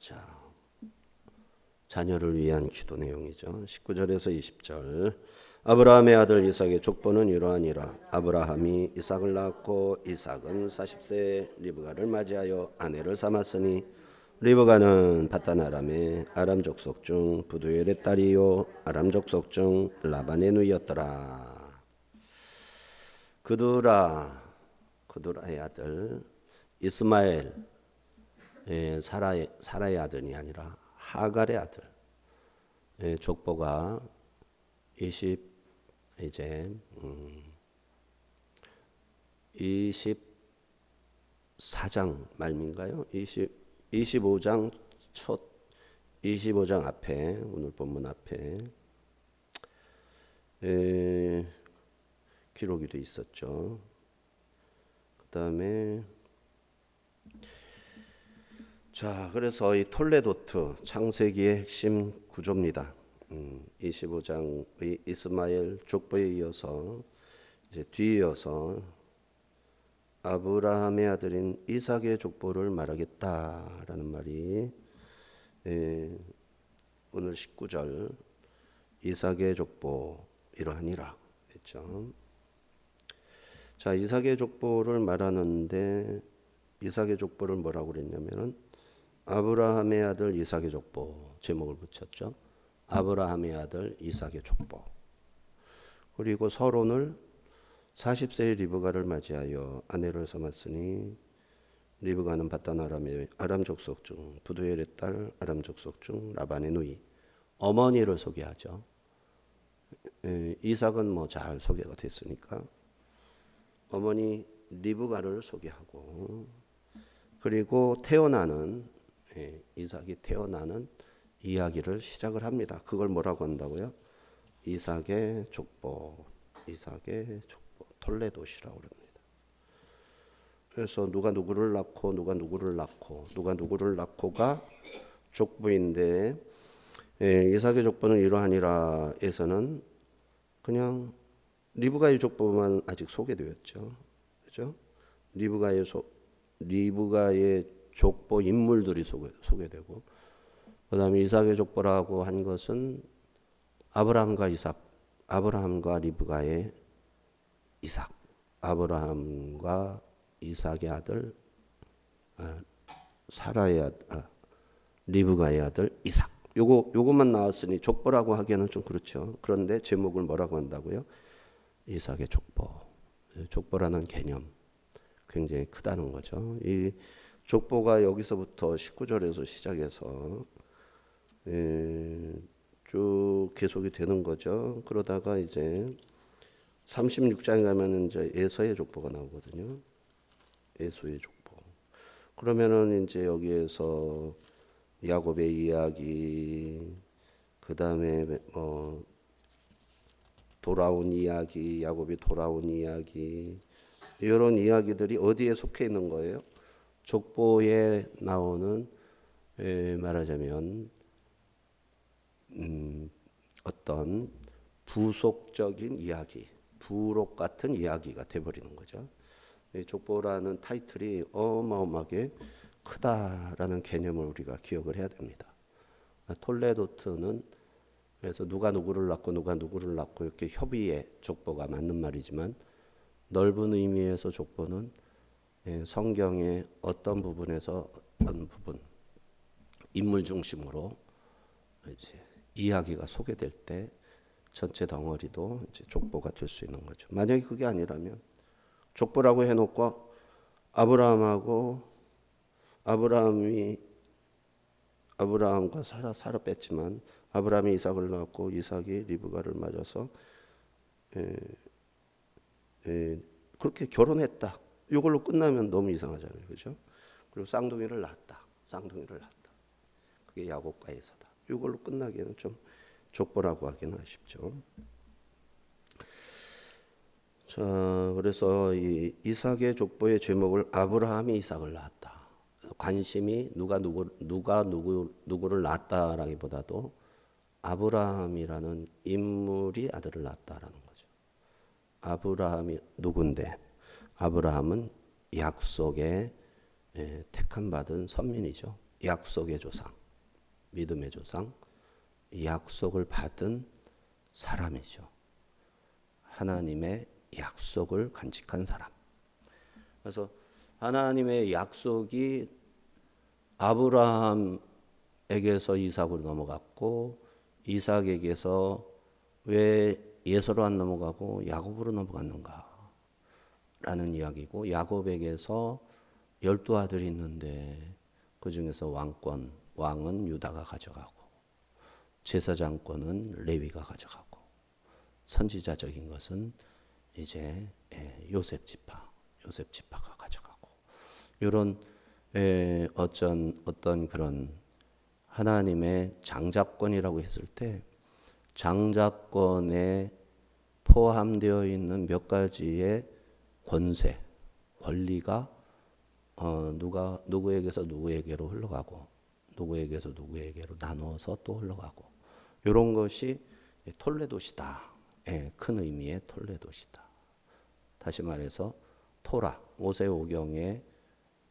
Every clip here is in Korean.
자, 자녀를 위한 기도 내용이죠. 19절에서 20절. 아브라함의 아들 이삭의 족보는 이러하니라. 아브라함이 이삭을 낳았고 이삭은 40세에 리브가를 맞이하여 아내를 삼았으니 리브가는 바단 아람의 아람 족속 중 부두엘의 딸이요 아람 족속 중 라반의 누이였더라. 그두라의 아들 이스마엘, 사라의 아들이 아니라 하갈의 아들. 족보가 24장 말미인가요? 25장 25장 앞에, 오늘 본문 앞에 기록이 돼 있었죠. 그 다음에 자, 그래서 이 톨레도트 창세기의 핵심 구조입니다. 25장의 이스마엘 족보에 이어서 이제 뒤이어서 아브라함의 아들인 이삭의 족보를 말하겠다라는 말이 오늘 19절 이삭의 족보 이러하니라 했죠. 자, 이삭의 족보를 말하는데 이삭의 족보를 뭐라고 그랬냐면은 아브라함의 아들 이삭의 족보 제목을 붙였죠. 아브라함의 아들 이삭의 족보. 그리고 서론을 40세의 리브가를 맞이하여 아내를 삼았으니 리브가는 바단 아람의 아람 족속 중 부두엘의 딸 아람 족속 중 라반의 누이. 어머니를 소개하죠. 이삭은 뭐 잘 소개가 됐으니까 어머니 리브가를 소개하고 그리고 이삭이 태어나는 이야기를 시작을 합니다. 그걸 뭐라고 한다고요? 이삭의 족보, 톨레도시라고 그럽니다. 그래서 누가 누구를 낳고가 족보인데 이삭의 족보는 이러하니라 에서는 그냥 리브가의 족보만 아직 소개되었죠. 그죠? 리브가의 족보 인물들이 소개되고 그다음에 이삭의 족보라고 한 것은 아브라함과 리브가의 이삭, 아브라함과 이삭의 아들 리브가의 아들 이삭. 요것만 나왔으니 족보라고 하기에는 좀 그렇죠. 그런데 제목을 뭐라고 한다고요? 이삭의 족보. 족보라는 개념 굉장히 크다는 거죠. 이 족보가 여기서부터 19절에서 시작해서 쭉 계속이 되는 거죠. 그러다가 이제 36장에 가면 이제 에서의 족보가 나오거든요. 에서의 족보. 그러면은 이제 여기에서 야곱의 이야기, 그 다음에 돌아온 이야기, 야곱이 돌아온 이야기, 이런 이야기들이 어디에 속해 있는 거예요? 족보에 나오는 말하자면 어떤 부속적인 이야기, 부록 같은 이야기가 돼버리는 거죠. 족보라는 타이틀이 어마어마하게 크다라는 개념을 우리가 기억을 해야 됩니다. 톨레도트는 그래서 누가 누구를 낳고 이렇게 협의의 족보가 맞는 말이지만 넓은 의미에서 족보는 성경의 어떤 부분에서 어떤 부분 인물 중심으로 이제 이야기가 소개될 때 전체 덩어리도 이제 족보가 될 수 있는 거죠. 만약에 그게 아니라면 족보라고 해놓고 아브라함과 사라 뺐지만 아브라함이 이삭을 낳았고 이삭이 리브가를 맞아서 그렇게 결혼했다. 이걸로 끝나면 너무 이상하잖아요. 그죠? 그리고 쌍둥이를 낳았다. 그게 야곱과 에서다. 이걸로 끝나기에는 좀 족보라고 하기는 아쉽죠. 자, 그래서 이 이삭의 족보의 제목을 아브라함이 이삭을 낳았다. 관심이 누가 누구를 낳았다라기보다도 아브라함이라는 인물이 아들을 낳았다라는 거죠. 아브라함이 누군데? 아브라함은 약속의 택함 받은 선민이죠. 약속의 조상, 믿음의 조상, 약속을 받은 사람이죠. 하나님의 약속을 간직한 사람. 그래서 하나님의 약속이 아브라함에게서 이삭으로 넘어갔고, 이삭에게서 왜 예서로 안 넘어가고 야곱으로 넘어갔는가 라는 이야기고, 야곱에게서 12아들이 있는데 그 중에서 왕은 유다가 가져가고, 제사장권은 레위가 가져가고, 선지자적인 것은 이제 요셉 지파가 가져가고, 이런 어떤 그런 하나님의 장자권이라고 했을 때, 장자권에 포함되어 있는 몇 가지의 권리가 누구에게서 누구에게로 흘러가고, 누구에게서 누구에게로 나누어서 또 흘러가고, 이런 것이 톨레도시다. 큰 의미의 톨레도시다. 다시 말해서 토라, 모세오경의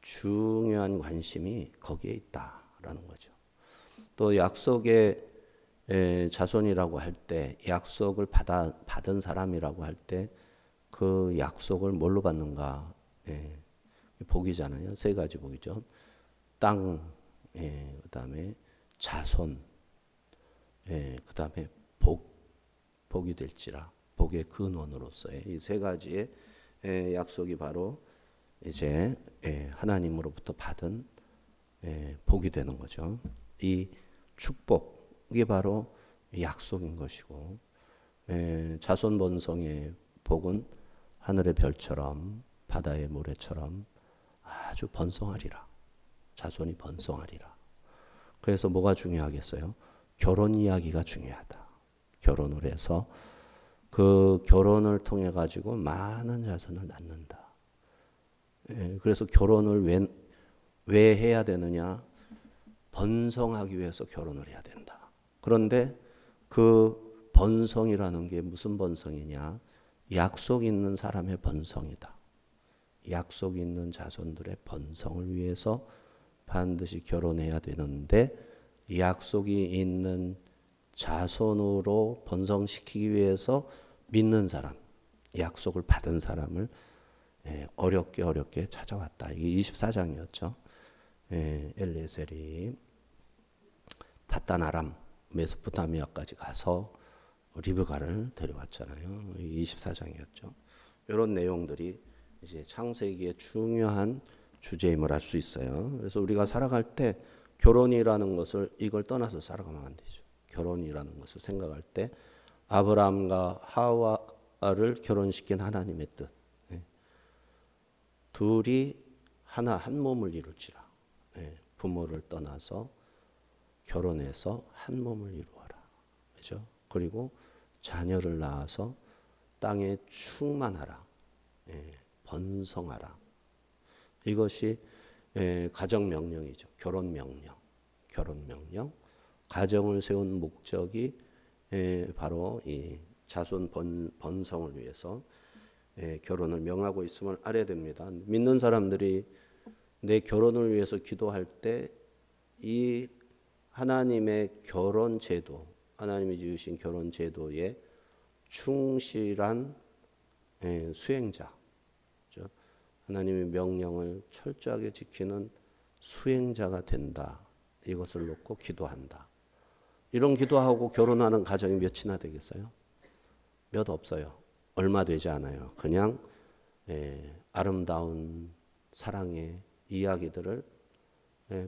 중요한 관심이 거기에 있다라는 거죠. 또 약속의 자손이라고 할 때, 약속을 받은 사람이라고 할 때 그 약속을 뭘로 받는가? 복이잖아요. 세 가지 복이죠. 땅, 그다음에 자손, 그다음에 복이 될지라. 복의 근원으로서의 이 세 가지의 약속이 바로 이제 하나님으로부터 받은 복이 되는 거죠. 이 축복이 바로 약속인 것이고, 자손 번성의 복은 하늘의 별처럼 바다의 모래처럼 아주 번성하리라. 자손이 번성하리라. 그래서 뭐가 중요하겠어요? 결혼 이야기가 중요하다. 결혼을 해서 그 결혼을 통해 가지고 많은 자손을 낳는다. 그래서 결혼을 왜 해야 되느냐? 번성하기 위해서 결혼을 해야 된다. 그런데 그 번성이라는 게 무슨 번성이냐? 약속 있는 사람의 번성이다. 약속 있는 자손들의 번성을 위해서 반드시 결혼해야 되는데, 약속이 있는 자손으로 번성시키기 위해서 믿는 사람, 약속을 받은 사람을 어렵게 찾아왔다. 이게 24장이었죠. 엘리에셀이 바단 아람 메소포타미아까지 가서 리브가를 데려왔잖아요. 24장이었죠. 이런 내용들이 이제 창세기의 중요한 주제임을 알 수 있어요. 그래서 우리가 살아갈 때 결혼이라는 것을 이걸 떠나서 살아가면 안 되죠. 결혼이라는 것을 생각할 때 아브라함과 하와를 결혼시킨 하나님의 뜻. 둘이 한 몸을 이룰지라. 부모를 떠나서 결혼해서 한 몸을 이루어라. 그죠? 그리고 자녀를 낳아서 땅에 충만하라. 번성하라. 이것이 가정 명령이죠. 결혼 명령. 가정을 세운 목적이 바로 이 자손 번성을 위해서 결혼을 명하고 있음을 알아야 됩니다. 믿는 사람들이 내 결혼을 위해서 기도할 때 이 하나님의 결혼 제도, 하나님이 지으신 결혼 제도에 충실한 수행자, 하나님의 명령을 철저하게 지키는 수행자가 된다. 이것을 놓고 기도한다. 이런 기도하고 결혼하는 가정이 몇이나 되겠어요? 몇 없어요. 얼마 되지 않아요. 그냥 아름다운 사랑의 이야기들을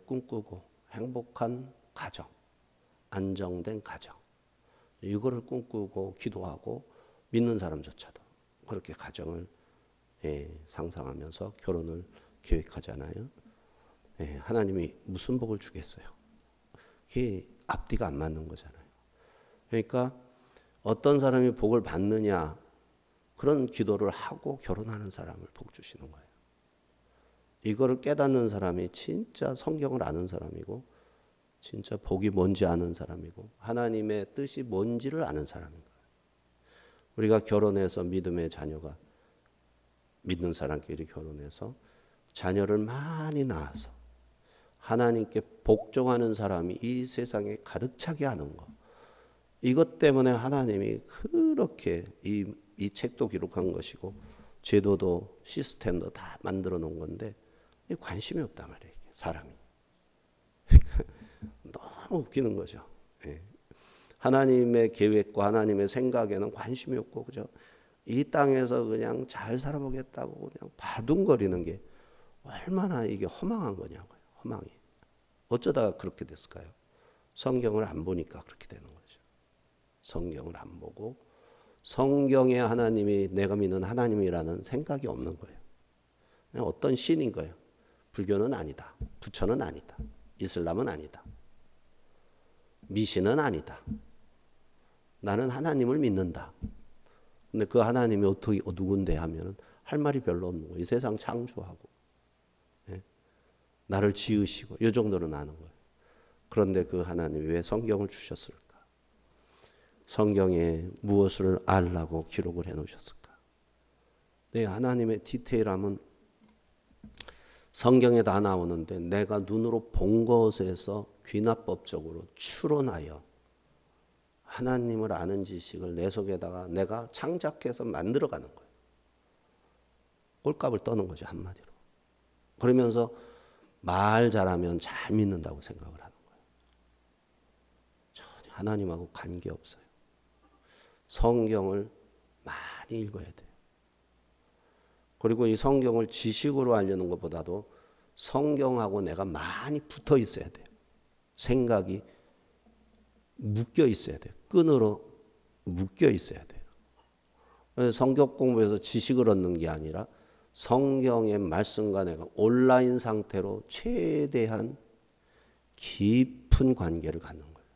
꿈꾸고 행복한 가정, 안정된 가정, 이거를 꿈꾸고 기도하고 믿는 사람조차도 그렇게 가정을 상상하면서 결혼을 계획하잖아요. 하나님이 무슨 복을 주겠어요? 그게 앞뒤가 안 맞는 거잖아요. 그러니까 어떤 사람이 복을 받느냐, 그런 기도를 하고 결혼하는 사람을 복 주시는 거예요. 이거를 깨닫는 사람이 진짜 성경을 아는 사람이고, 진짜 복이 뭔지 아는 사람이고, 하나님의 뜻이 뭔지를 아는 사람인 거예요. 우리가 결혼해서 믿음의 자녀가, 믿는 사람끼리 결혼해서 자녀를 많이 낳아서 하나님께 복종하는 사람이 이 세상에 가득 차게 하는 거. 이것 때문에 하나님이 그렇게 이 책도 기록한 것이고 제도도 시스템도 다 만들어 놓은 건데 관심이 없단 말이에요. 사람이. 너무 웃기는 거죠. 예. 하나님의 계획과 하나님의 생각에는 관심이 없고 그죠? 이 땅에서 그냥 잘 살아보겠다고 그냥 바둥거리는 게 얼마나 이게 허망한 거냐고요. 허망이. 어쩌다가 그렇게 됐을까요? 성경을 안 보니까 그렇게 되는 거죠. 성경을 안 보고 성경에 하나님이 내가 믿는 하나님이라는 생각이 없는 거예요. 그냥 어떤 신인 거예요. 불교는 아니다. 부처는 아니다. 이슬람은 아니다. 미신은 아니다. 나는 하나님을 믿는다. 근데 그 하나님이 어떻게 누군데 하면은 할 말이 별로 없는 거예요. 이 세상 창조하고 예? 나를 지으시고 이 정도는 아는 거예요. 그런데 그 하나님이 왜 성경을 주셨을까? 성경에 무엇을 알라고 기록을 해놓으셨을까? 네, 하나님의 디테일함은 성경에 다 나오는데 내가 눈으로 본 것에서 귀납법적으로 추론하여 하나님을 아는 지식을 내 속에다가 내가 창작해서 만들어가는 거예요. 꼴값을 떠는 거죠, 한마디로. 그러면서 말 잘하면 잘 믿는다고 생각을 하는 거예요. 전혀 하나님하고 관계없어요. 성경을 많이 읽어야 돼요. 그리고 이 성경을 지식으로 알려는 것보다도 성경하고 내가 많이 붙어 있어야 돼요. 생각이 묶여 있어야 돼요. 끈으로 묶여 있어야 돼요. 성경 공부에서 지식을 얻는 게 아니라 성경의 말씀과 내가 온라인 상태로 최대한 깊은 관계를 갖는 거예요.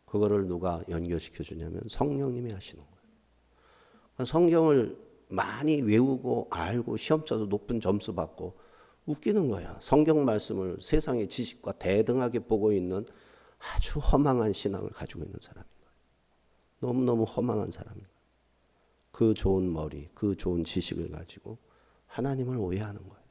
그거를 누가 연결시켜 주냐면 성령님이 하시는 거예요. 성경을 많이 외우고 알고 시험 쳐서 높은 점수 받고 웃기는 거예요. 성경 말씀을 세상의 지식과 대등하게 보고 있는 아주 허망한 신앙을 가지고 있는 사람인 거예요. 너무너무 허망한 사람인 거예요. 그 좋은 머리, 그 좋은 지식을 가지고 하나님을 오해하는 거예요.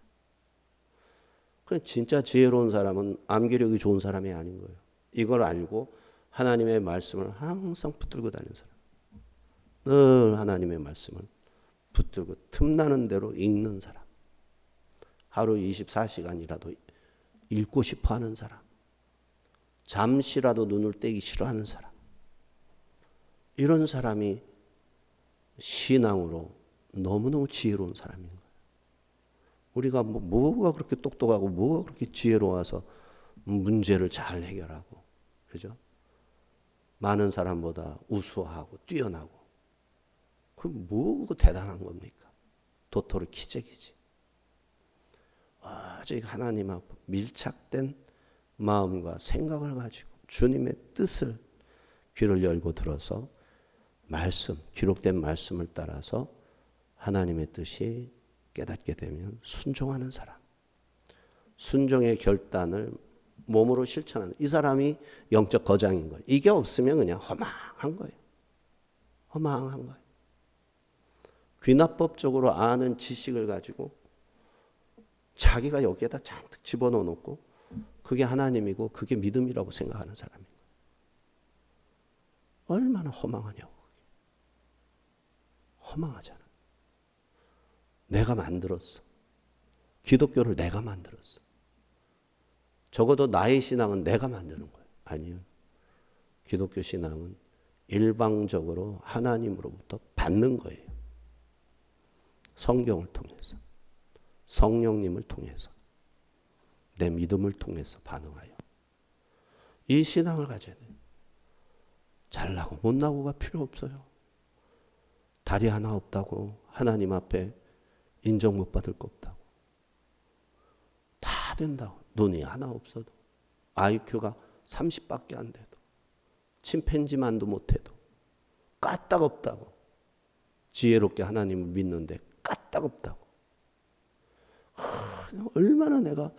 그래 진짜 지혜로운 사람은 암기력이 좋은 사람이 아닌 거예요. 이걸 알고 하나님의 말씀을 항상 붙들고 다니는 사람. 늘 하나님의 말씀을 붙들고 틈나는 대로 읽는 사람. 하루 24시간이라도 읽고 싶어 하는 사람. 잠시라도 눈을 떼기 싫어하는 사람. 이런 사람이 신앙으로 너무너무 지혜로운 사람인 거예요. 우리가 뭐가 그렇게 똑똑하고 뭐가 그렇게 지혜로워서 문제를 잘 해결하고 그죠? 많은 사람보다 우수하고 뛰어나고 그 뭐가 대단한 겁니까? 도토리 키재기지. 아주 하나님하고 밀착된 마음과 생각을 가지고 주님의 뜻을 귀를 열고 들어서 말씀, 기록된 말씀을 따라서 하나님의 뜻이 깨닫게 되면 순종하는 사람. 순종의 결단을 몸으로 실천하는 이 사람이 영적 거장인 거예요. 이게 없으면 그냥 허망한 거예요. 허망한 거예요. 귀납법적으로 아는 지식을 가지고 자기가 여기에다 잔뜩 집어넣어 놓고 그게 하나님이고 그게 믿음이라고 생각하는 사람인 거예요. 얼마나 허망하냐고. 그게. 허망하잖아. 내가 만들었어. 기독교를 내가 만들었어. 적어도 나의 신앙은 내가 만드는 거예요. 아니요. 기독교 신앙은 일방적으로 하나님으로부터 받는 거예요. 성경을 통해서. 성령님을 통해서. 내 믿음을 통해서 반응하여. 이 신앙을 가져야 돼요. 잘나고 못나고가 필요 없어요. 다리 하나 없다고 하나님 앞에 인정 못 받을 거 없다고. 다 된다고. 눈이 하나 없어도. IQ가 30밖에 안 돼도. 침팬지만도 못해도. 까딱없다고. 지혜롭게 하나님을 믿는데 까딱없다고. 얼마나 내가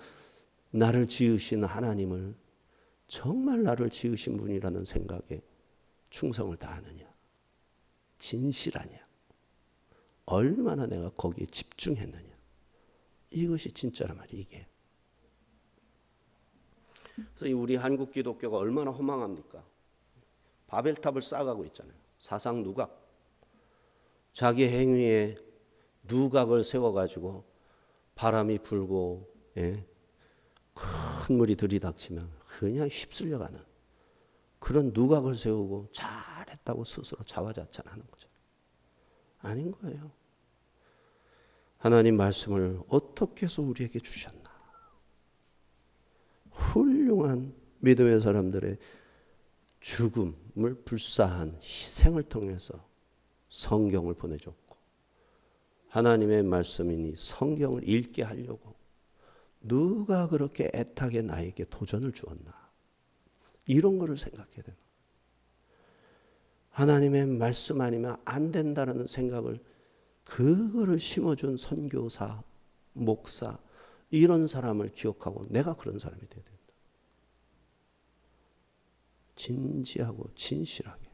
나를 지으신 하나님을 정말 나를 지으신 분이라는 생각에 충성을 다하느냐. 진실하냐. 얼마나 내가 거기에 집중했느냐. 이것이 진짜란 말이에요. 이게. 그래서 우리 한국 기독교가 얼마나 허망합니까? 바벨탑을 쌓아가고 있잖아요. 사상 누각. 자기 행위에 누각을 세워가지고 바람이 불고 큰 물이 들이닥치면 그냥 휩쓸려가는 그런 누각을 세우고 잘했다고 스스로 자화자찬하는 거죠. 아닌 거예요. 하나님 말씀을 어떻게 해서 우리에게 주셨나. 훌륭한 믿음의 사람들의 죽음을 불사한 희생을 통해서 성경을 보내줬고 하나님의 말씀이니 성경을 읽게 하려고 누가 그렇게 애타게 나에게 도전을 주었나. 이런 거를 생각해야 되는 거예요. 하나님의 말씀 아니면 안 된다는 생각을 그거를 심어준 선교사, 목사 이런 사람을 기억하고 내가 그런 사람이 돼야 된다. 진지하고 진실하게.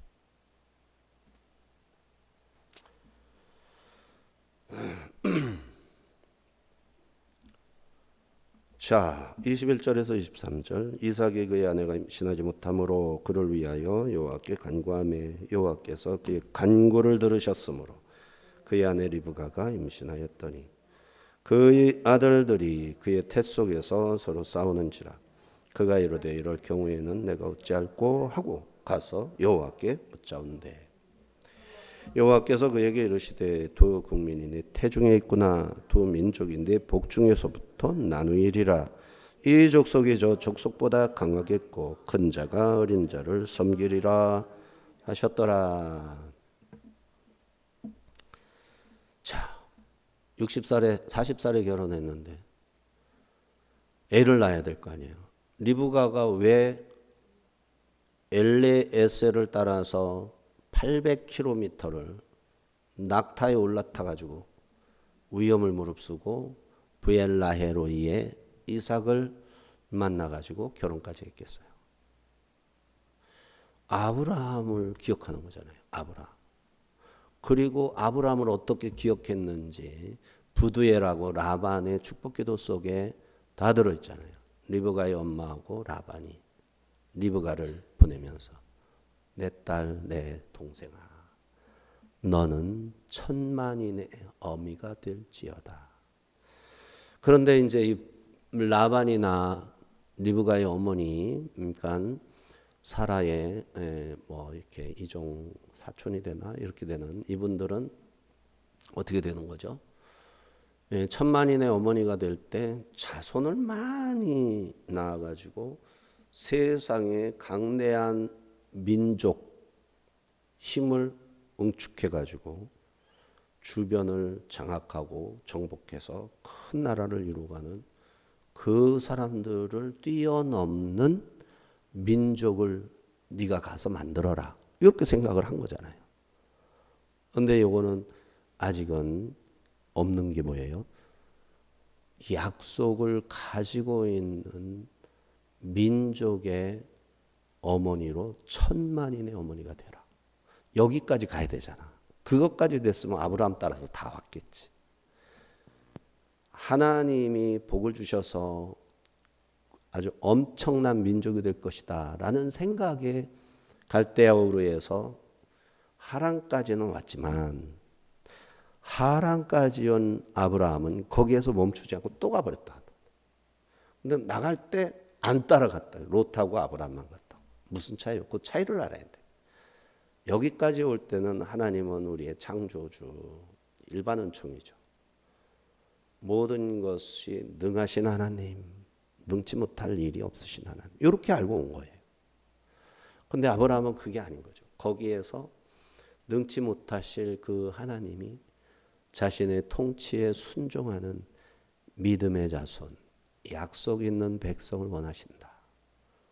자, 21절에서 23절. 이삭이 그의 아내가 임신하지 못함으로 그를 위하여 여호와께 간구하매 여호와께서 그의 간구를 들으셨으므로 그의 아내 리브가가 임신하였더니 그의 아들들이 그의 태 속에서 서로 싸우는지라 그가 이르되 이럴 경우에는 내가 어찌할꼬 하고 가서 여호와께 묻자온대. 여호와께서 그에게 이르시되 두 국민이 네 태중에 있구나. 두 민족이 네 복중에서부터 나누이리라. 이 족속이 저 족속보다 강하겠고 큰 자가 어린 자를 섬기리라 하셨더라. 자, 60살에 40살에 결혼했는데 애를 낳아야 될 거 아니에요. 리브가가 왜 엘레에셀을 따라서 800km를 낙타에 올라타 가지고 위험을 무릅쓰고 브엘라헤로이의 이삭을 만나 가지고 결혼까지 했겠어요. 아브라함을 기억하는 거잖아요. 아브라함. 그리고 아브라함을 어떻게 기억했는지 부두엘하고 라반의 축복기도 속에 다 들어있잖아요. 리브가의 엄마하고 라반이 리브가를 보내면서 내 딸, 내 동생아, 너는 천만인의 어미가 될지어다. 그런데 이제 이 라반이나 리브가의 어머니, 그러니까 사라의 뭐 이렇게 이종 사촌이 되나 이렇게 되는 이분들은 어떻게 되는 거죠? 천만인의 어머니가 될 때 자손을 많이 낳아가지고 세상의 강대한 민족 힘을 응축해가지고 주변을 장악하고 정복해서 큰 나라를 이루어가는 그 사람들을 뛰어넘는 민족을 네가 가서 만들어라. 이렇게 생각을 한 거잖아요. 그런데 이거는 아직은 없는 게 뭐예요? 약속을 가지고 있는 민족의 어머니로 천만인의 어머니가 되라. 여기까지 가야 되잖아. 그것까지 됐으면 아브라함 따라서 다 왔겠지. 하나님이 복을 주셔서 아주 엄청난 민족이 될 것이다 라는 생각에 갈대아 우르에서 하란까지는 왔지만 하란까지 온 아브라함은 거기에서 멈추지 않고 또 가버렸다. 근데 나갈 때 안 따라갔다. 롯하고 아브라함만 갔다. 무슨 차이요? 그 차이를 알아야 돼. 여기까지 올 때는 하나님은 우리의 창조주, 일반 은총이죠. 모든 것이 능하신 하나님, 능치 못할 일이 없으신 하나님. 이렇게 알고 온 거예요. 근데 아브라함은 그게 아닌 거죠. 거기에서 능치 못하실 그 하나님이 자신의 통치에 순종하는 믿음의 자손, 약속 있는 백성을 원하신다.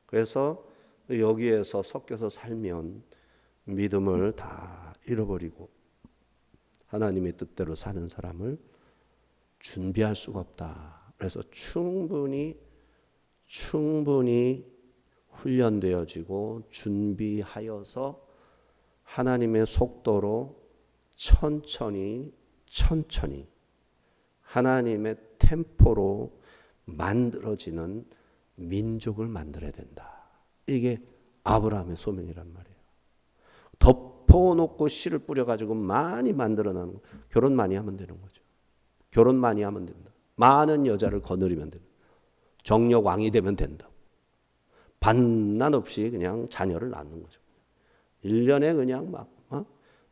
그래서 여기에서 섞여서 살면 믿음을 다 잃어버리고 하나님의 뜻대로 사는 사람을 준비할 수가 없다. 그래서 충분히 훈련되어지고 준비하여서 하나님의 속도로 천천히 하나님의 템포로 만들어지는 민족을 만들어야 된다. 이게 아브라함의 소명이란 말이에요. 덮어놓고 씨를 뿌려가지고 많이 만들어내는 거. 결혼 많이 하면 되는 거죠. 결혼 많이 하면 된다. 많은 여자를 거느리면 된다. 정력 왕이 되면 된다. 반난 없이 그냥 자녀를 낳는 거죠. 1년에 그냥 막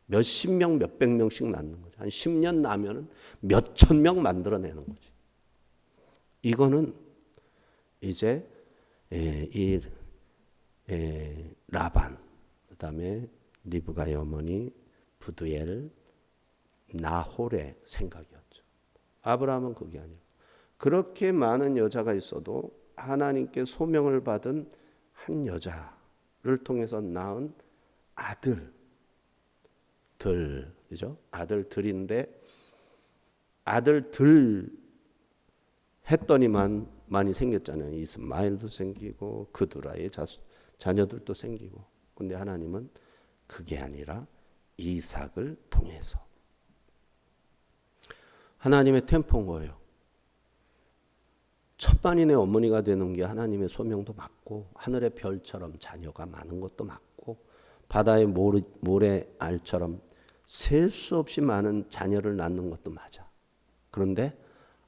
몇십 명, 몇백 명씩 낳는 거죠. 한 10년 나면은 몇천 명 만들어내는 거지. 이거는 이제 이 라반, 그 다음에 리브가의 어머니 부두엘, 나홀의 생각이었죠. 아브라함은 그게 아니에요. 그렇게 많은 여자가 있어도 하나님께 소명을 받은 한 여자를 통해서 낳은 아들들, 그죠? 아들들인데 아들들 했더니만 많이 생겼잖아요. 이스마엘도 생기고 그두라의 자녀들도 생기고. 근데 하나님은 그게 아니라 이삭을 통해서 하나님의 템포인 거예요. 천만인의 어머니가 되는 게 하나님의 소명도 맞고 하늘의 별처럼 자녀가 많은 것도 맞고 바다의 모래알처럼 셀 수 없이 많은 자녀를 낳는 것도 맞아. 그런데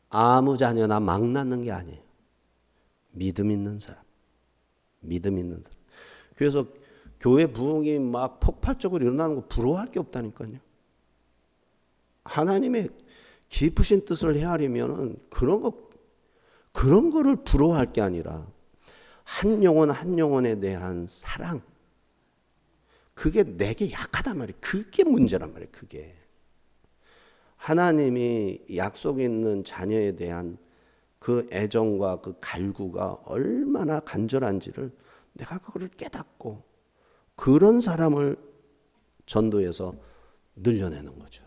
아무 자녀나 막 낳는 게 아니에요. 믿음 있는 사람. 믿음 있는 사람. 그래서 교회 부흥이 막 폭발적으로 일어나는 거 부러워할 게 없다니까요. 하나님의 깊으신 뜻을 헤아리면은 그런 거를 부러워할 게 아니라 한 영혼 한 영혼에 대한 사랑. 그게 내게 약하단 말이에요. 그게 문제란 말이에요. 그게. 하나님이 약속 있는 자녀에 대한 그 애정과 그 갈구가 얼마나 간절한지를 내가 그거를 깨닫고 그런 사람을 전도해서 늘려내는 거죠.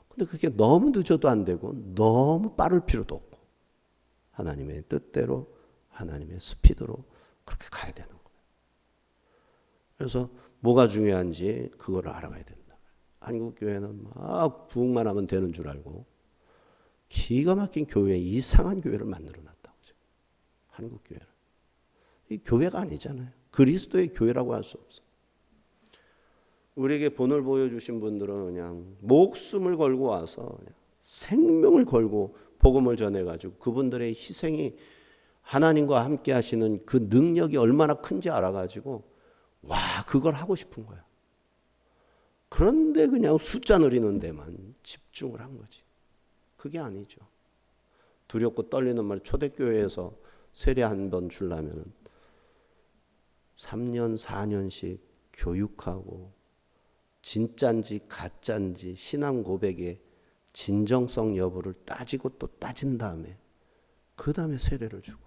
근데 그게 너무 늦어도 안 되고 너무 빠를 필요도 없고 하나님의 뜻대로 하나님의 스피드로 그렇게 가야 되는 거예요. 그래서 뭐가 중요한지 그거를 알아가야 된다. 한국교회는 막 부흥만 하면 되는 줄 알고 기가 막힌 교회, 이상한 교회를 만들어놨다고. 한국교회를. 이 교회가 아니잖아요. 그리스도의 교회라고 할 수 없어. 우리에게 본을 보여주신 분들은 그냥 목숨을 걸고 와서 그냥 생명을 걸고 복음을 전해가지고 그분들의 희생이 하나님과 함께 하시는 그 능력이 얼마나 큰지 알아가지고 와 그걸 하고 싶은 거야. 그런데 그냥 숫자 누리는 데만 집중을 한 거지. 그게 아니죠. 두렵고 떨리는 말 초대교회에서 세례 한 번 주려면 3년 4년씩 교육하고 진짠지 가짠지 신앙 고백의 진정성 여부를 따지고 또 따진 다음에 그 다음에 세례를 주고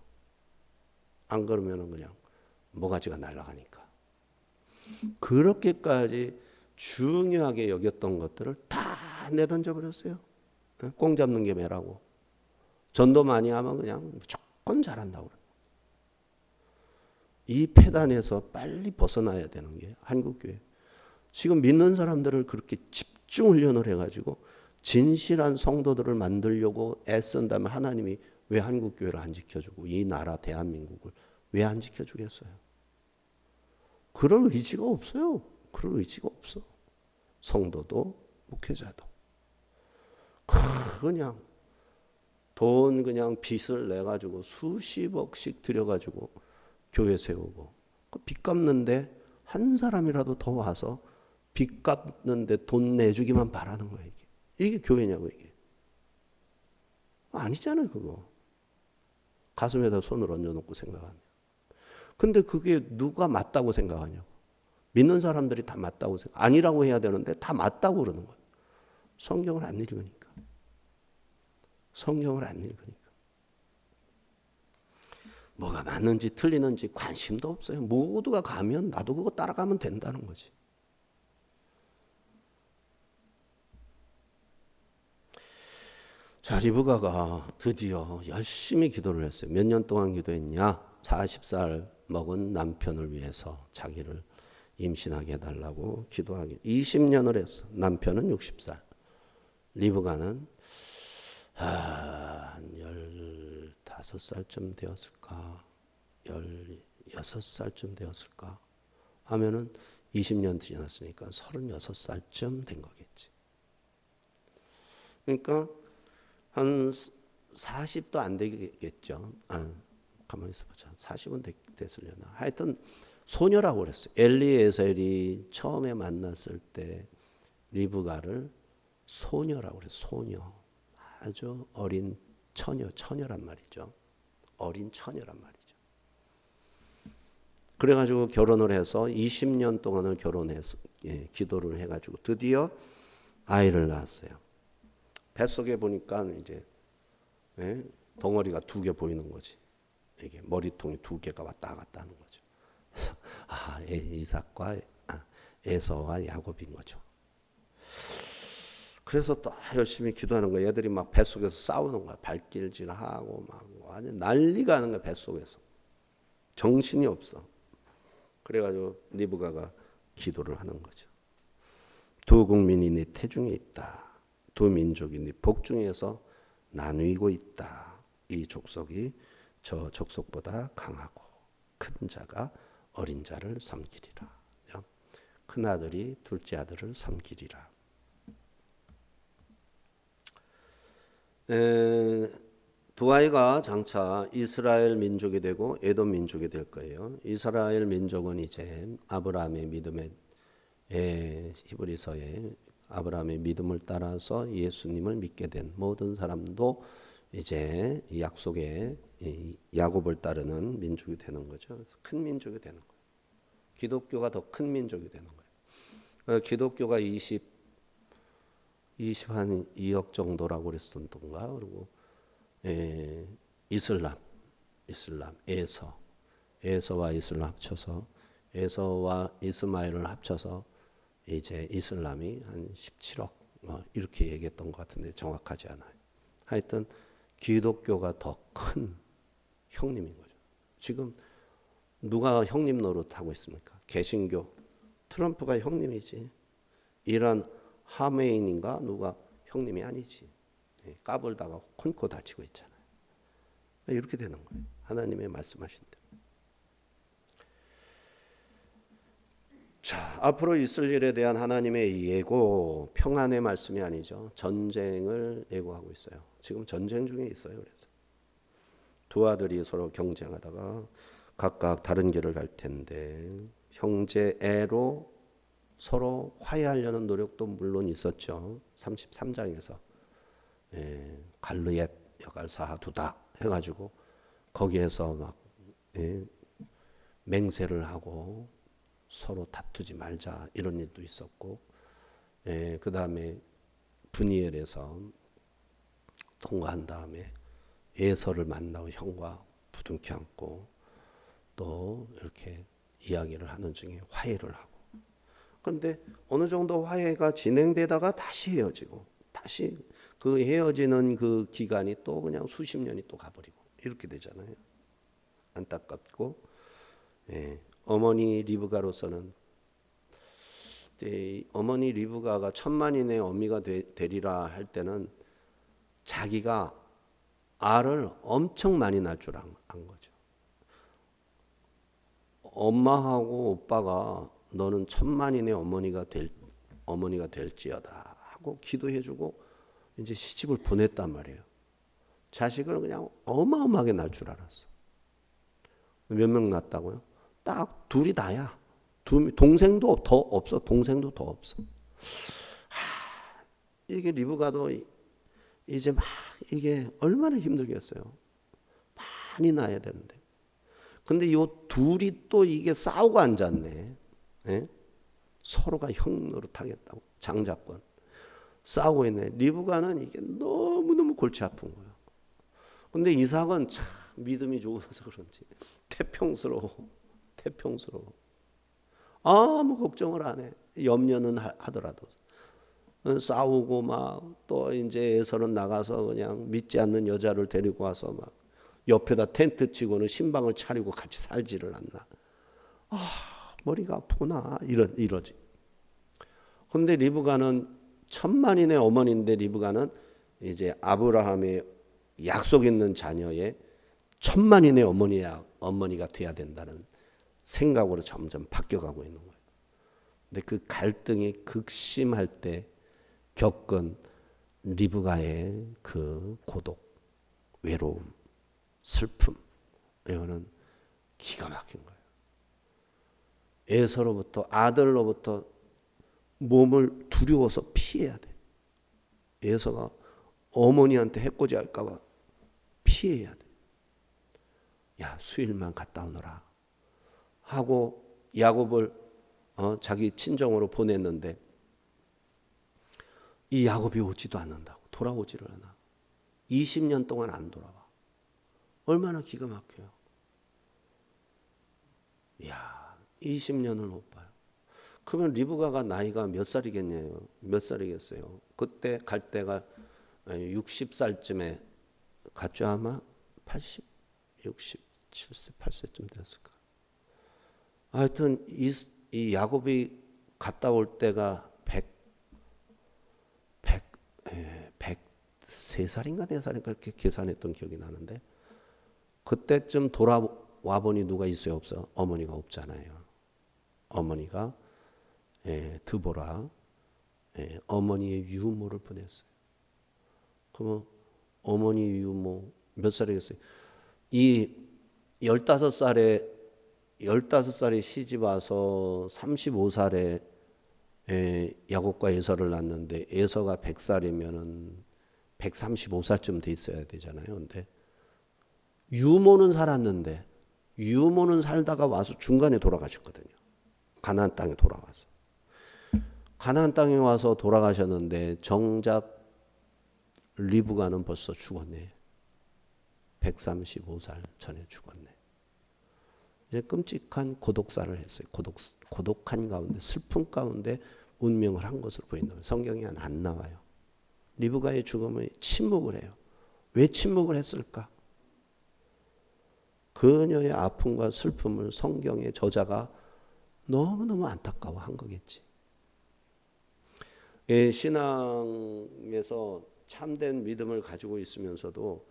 안 그러면 그냥 모가지가 날아가니까 그렇게까지 중요하게 여겼던 것들을 다 내던져 버렸어요. 꽁 잡는 게 매라고. 전도 많이 하면 그냥 무조건 잘한다고 그래요. 이 폐단에서 빨리 벗어나야 되는 게 한국교회. 지금 믿는 사람들을 그렇게 집중 훈련을 해가지고 진실한 성도들을 만들려고 애쓴다면 하나님이 왜 한국교회를 안 지켜주고 이 나라 대한민국을 왜 안 지켜주겠어요? 그럴 의지가 없어요. 그럴 의지가 없어. 성도도 목회자도. 그냥 돈 그냥 빚을 내가지고 수십억씩 들여가지고 교회 세우고 그 빚 갚는데 한 사람이라도 더 와서 빚 갚는데 돈 내주기만 바라는 거야 이게. 이게 교회냐고 이게. 아니잖아요 그거. 가슴에다 손을 얹어놓고 생각하면. 근데 그게 누가 맞다고 생각하냐고. 믿는 사람들이 다 맞다고 생각. 아니라고 해야 되는데 다 맞다고 그러는 거예요. 성경을 안 읽으니까. 성경을 안 읽으니까. 뭐가 맞는지 틀리는지 관심도 없어요. 모두가 가면 나도 그거 따라가면 된다는 거지. 자, 리브가가 드디어 열심히 기도를 했어요. 몇 년 동안 기도했냐? 40살 먹은 남편을 위해서 자기를 임신하게 해달라고 기도하기. 20년을 했어. 남편은 60살. 리브가는 한 15, 15살쯤 되었을까? 16살쯤 되었을까? 하면은 20년 지났으니까 36살쯤 된 거겠지. 그러니까 한 40도 안 되겠죠. 가만히 있어보자. 40은 됐으려나. 하여튼 소녀라고 그랬어요. 엘리에셀이 처음에 만났을 때 리브가를 소녀라고 그랬어요. 소녀. 아주 어린 처녀란 말이죠. 어린 처녀란 말이죠. 그래가지고 결혼을 해서 20년 동안을 결혼해서 기도를 해가지고 드디어 아이를 낳았어요. 뱃속에 보니까 이제 덩어리가 2개 보이는 거지. 이게 머리통이 2개가 왔다 갔다 하는 거죠. 그래서 이삭과 에서와 야곱인 거죠. 그래서 또 열심히 기도하는 거야. 얘들이 막 뱃속에서 싸우는 거야. 발길질하고 막 완전 난리가 나는 거야. 뱃속에서. 정신이 없어. 그래가지고 리브가가 기도를 하는 거죠. 두 국민이 네 태중에 있다. 두 민족이 네 복중에서 나누이고 있다. 이 족속이 저 족속보다 강하고 큰 자가 어린 자를 섬기리라. 큰 아들이 둘째 아들을 섬기리라. 두 아이가 장차 이스라엘 민족이 되고 에돔 민족이 될 거예요. 이스라엘 민족은 이제 아브라함의 믿음에 히브리서에 아브라함의 믿음을 따라서 예수님을 믿게 된 모든 사람도 이제 약속의 야곱을 따르는 민족이 되는 거죠. 그래서 큰 민족이 되는 거예요. 기독교가 더 큰 민족이 되는 거예요. 기독교가 20한 2억 정도라고 그랬었던가. 그리고 이슬람, 에서와 이슬람 합쳐서 에서와 이스마엘을 합쳐서 이제 이슬람이 한 17억 이렇게 얘기했던 것 같은데 정확하지 않아요. 하여튼 기독교가 더 큰 형님인 거죠. 지금 누가 형님 노릇하고 있습니까? 개신교, 트럼프가 형님이지. 이란 하메인인가 누가 형님이 아니지. 까불다가 콘코 다치고 있잖아요. 이렇게 되는 거예요. 하나님의 말씀하신 대로. 자, 앞으로 있을 일에 대한 하나님의 예고, 평안의 말씀이 아니죠. 전쟁을 예고하고 있어요. 지금 전쟁 중에 있어요. 그래서 두 아들이 서로 경쟁하다가 각각 다른 길을 갈 텐데 형제 애로 서로 화해하려는 노력도 물론 있었죠. 33장에서 갈르옒 여갈사하두다 해가지고 거기에서 막 맹세를 하고 서로 다투지 말자 이런 일도 있었고, 그 다음에 브니엘에서 통과한 다음에 에서를 만나고 형과 부둥켜 안고 또 이렇게 이야기를 하는 중에 화해를 하고, 그런데 어느 정도 화해가 진행되다가 다시 헤어지고, 다시 그 헤어지는 그 기간이 또 그냥 수십 년이 또 가버리고 이렇게 되잖아요. 안타깝고, 어머니 리브가로서는 어머니 리브가가 천만인의 어미가 되리라 할 때는 자기가 알을 엄청 많이 낳을 줄 안 거죠. 엄마하고 오빠가 너는 천만인의 어머니가 될지어다 하고 기도해주고 이제 시집을 보냈단 말이에요. 자식을 그냥 어마어마하게 낳을 줄 알았어. 몇 명 낳았다고요? 딱 둘이 다야. 동생도 더 없어. 이게 리브가도 이제 막 이게 얼마나 힘들겠어요. 많이 낳아야 되는데. 근데 이 둘이 또 이게 싸우고 앉았네. 서로가 형 노릇하겠다고 장자권 싸우고 있네. 리브가는 이게 너무너무 골치 아픈 거야. 근데 이삭은 참 믿음이 좋아서 그런지 태평스러워. 아무 걱정을 안 해. 염려는 하더라도. 싸우고 막 또 이제 에서는 나가서 그냥 믿지 않는 여자를 데리고 와서 막 옆에다 텐트 치고는 신방을 차리고 같이 살지를 않나. 머리가 아프구나 이러지. 근데 리브가는 천만인의 어머니인데 리브가는 이제 아브라함의 약속 있는 자녀의 천만인의 어머니가 돼야 된다는 생각으로 점점 바뀌어가고 있는 거예요. 근데 그 갈등이 극심할 때 겪은 리브가의 그 고독, 외로움, 슬픔, 이거는 기가 막힌 거예요. 에서로부터, 아들로부터 몸을 두려워서 피해야 돼. 에서가 어머니한테 해코지 할까봐 피해야 돼. 야, 수일만 갔다 오너라 하고 야곱을 자기 친정으로 보냈는데 이 야곱이 오지도 않는다고, 돌아오지를 않아. 20년 동안 안 돌아와. 얼마나 기가 막혀요. 이야, 20년을 못 봐요. 그러면 리브가가 나이가 몇 살이겠냐요? 몇 살이겠어요? 그때 갈 때가 60살쯤에 갔죠. 아마 80, 67세, 8세쯤 됐을까. 하여튼 이 야곱이 갔다 올 때가 103살인가 4살인가 그렇게 계산했던 기억이 나는데, 그때쯤 돌아와 보니 누가 있어요? 없어? 어머니가 없잖아요. 어머니가 드보라 어머니의 유모를 보냈어요. 그러면 어머니 유모 몇 살이겠어요? 이 15살에 시집 와서 35살에 야곱과 에서를 낳는데, 에서가 100살이면은 135살쯤 돼 있어야 되잖아요. 근데 유모는 살았는데, 유모는 살다가 와서 중간에 돌아가셨거든요. 가나안 땅에 돌아와서. 가나안 땅에 와서 돌아가셨는데 정작 리브가는 벌써 죽었네. 135살 전에 죽었네. 이제 끔찍한 고독사를 했어요. 고독한 가운데, 슬픔 가운데 운명을 한 것으로 보인다. 성경에 안 나와요. 리브가의 죽음에 침묵을 해요. 왜 침묵을 했을까? 그녀의 아픔과 슬픔을 성경의 저자가 너무너무 안타까워한 거겠지. 신앙에서 참된 믿음을 가지고 있으면서도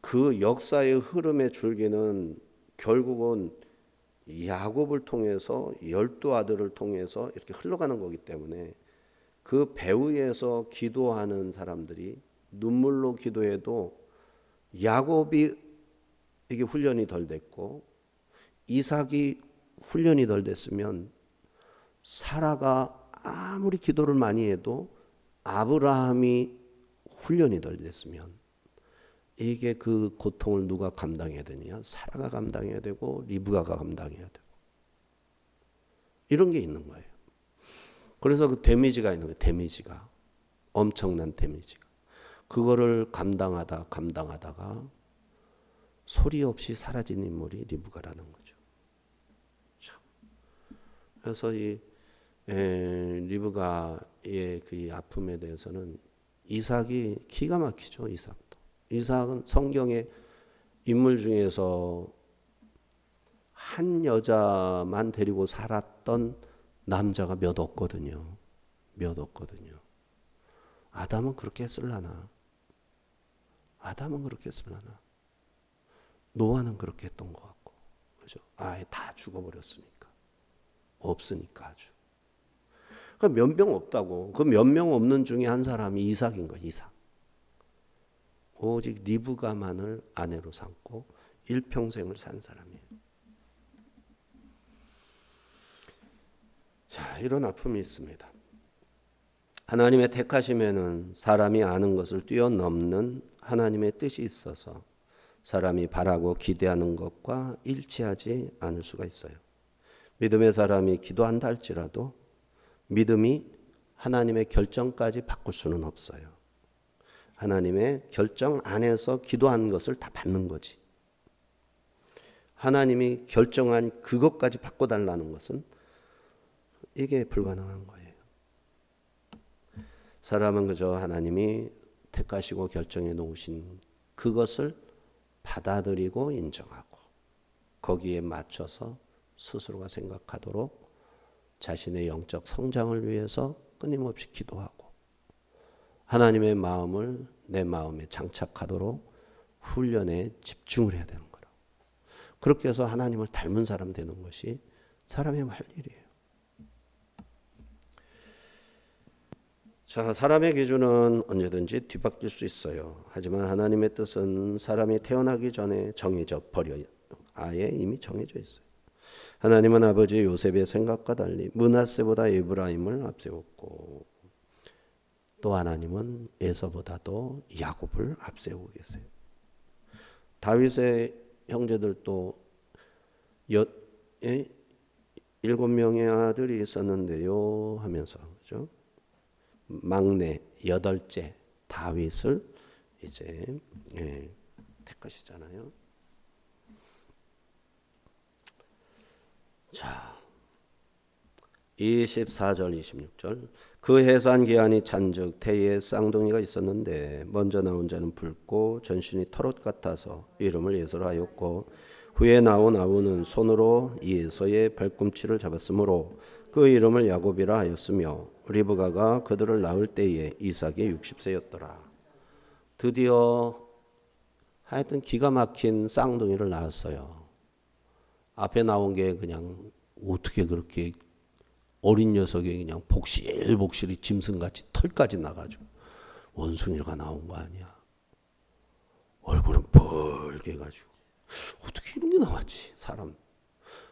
그 역사의 흐름의 줄기는 결국은 야곱을 통해서 12아들을 통해서 이렇게 흘러가는 거기 때문에, 그 배후에서 기도하는 사람들이 눈물로 기도해도 야곱이 이게 훈련이 덜 됐고 이삭이 훈련이 덜 됐으면, 사라가 아무리 기도를 많이 해도 아브라함이 훈련이 덜 됐으면, 이게 그 고통을 누가 감당해야 되냐? 사라가 감당해야 되고 리브가가 감당해야 되고, 이런 게 있는 거예요. 그래서 그 데미지가 있는 거예요. 데미지가 엄청난 데미지가. 그거를 감당하다가 소리 없이 사라진 인물이 리브가라는 거죠. 참. 그래서 이 리브가의 그 아픔에 대해서는 이삭이 기가 막히죠. 이삭은 성경의 인물 중에서 한 여자만 데리고 살았던 남자가 몇 없거든요. 아담은 그렇게 했을라나? 노아는 그렇게 했던 것 같고, 그죠? 아예 다 죽어버렸으니까, 없으니까 아주. 그러니까 몇 명 없다고. 그 몇 명 없는 중에 한 사람이 이삭인 거야. 이삭. 오직 리브가만을 아내로 삼고 일평생을 산 사람이에요. 자, 이런 아픔이 있습니다. 하나님의 택하심에는 사람이 아는 것을 뛰어넘는 하나님의 뜻이 있어서 사람이 바라고 기대하는 것과 일치하지 않을 수가 있어요. 믿음의 사람이 기도한다 할지라도 믿음이 하나님의 결정까지 바꿀 수는 없어요. 하나님의 결정 안에서 기도한 것을 다 받는 거지. 하나님이 결정한 그것까지 바꿔달라는 것은 이게 불가능한 거예요. 사람은 그저 하나님이 택하시고 결정해 놓으신 그것을 받아들이고 인정하고 거기에 맞춰서 스스로가 생각하도록 자신의 영적 성장을 위해서 끊임없이 기도하고 하나님의 마음을 내 마음에 장착하도록 훈련에 집중을 해야 되는 거라. 그렇게 해서 하나님을 닮은 사람 되는 것이 사람의 할 일이에요. 자, 사람의 기준은 언제든지 뒤바뀔 수 있어요. 하지만 하나님의 뜻은 사람이 태어나기 전에 정해져 버려요. 아예 이미 정해져 있어요. 하나님은 아버지 요셉의 생각과 달리 므낫세보다 에브라임을 앞세웠고, 또 하나님은 에서보다도 야곱을 앞세우고 계세요. 다윗의 형제들도 7명의 아들이 있었는데요 하면서, 그죠? 막내 8째 다윗을 이제 택하시잖아요. 자, 24절 26절 그 해산 기한이 찬즉 태에 쌍둥이가 있었는데 먼저 나온 자는 붉고 전신이 털옷 같아서 이름을 예서라 하였고, 후에 나온 아우는 손으로 예서의 발꿈치를 잡았으므로 그 이름을 야곱이라 하였으며, 리브가가 그들을 낳을 때에 이삭이 60세였더라. 드디어 하여튼 기가 막힌 쌍둥이를 낳았어요. 앞에 나온 게 그냥 어떻게 그렇게 어린 녀석이 그냥 복실복실이 짐승같이 털까지 나가지고 원숭이가 나온 거 아니야. 얼굴은 뻘게 가지고 어떻게 이런 게 나왔지.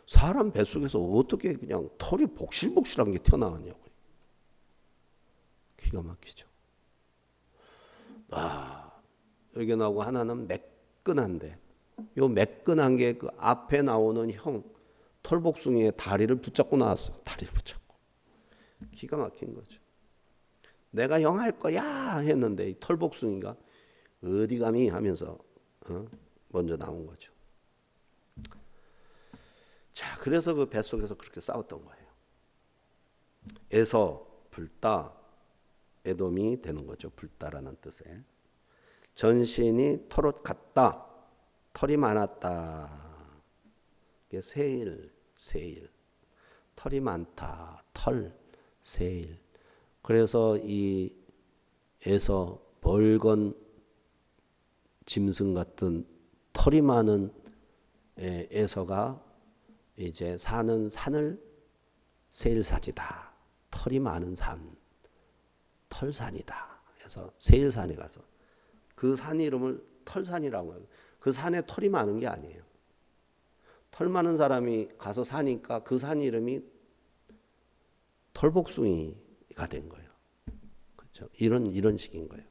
사람 뱃속에서 어떻게 그냥 털이 복실복실한 게 튀어나왔냐고요. 기가 막히죠. 여기 나오고 하나는 매끈한데, 요 매끈한 게 그 앞에 나오는 형 털복숭이의 다리를 붙잡고 나왔어. 다리를 붙잡고. 기가 막힌 거죠. 내가 형 할 거야 했는데 이 털복숭이가 어디 감히 하면서 먼저 나온 거죠. 자, 그래서 그 뱃속에서 그렇게 싸웠던 거예요. 에서 불따, 에돔이 되는 거죠. 불따라는 뜻에. 전신이 털옷 같다, 털이 많았다. 이게 세일. 털이 많다, 세일. 그래서 이 에서 벌건 짐승 같은 털이 많은 에서가 이제 사는 산을 세일산이다. 털이 많은 산, 털산이다. 그래서 세일산에 가서 그 산 이름을 털산이라고 해요. 그 산에 털이 많은 게 아니에요. 털 많은 사람이 가서 사니까 그 산 이름이 털복숭이가 된 거예요. 그렇죠? 이런 식인 거예요.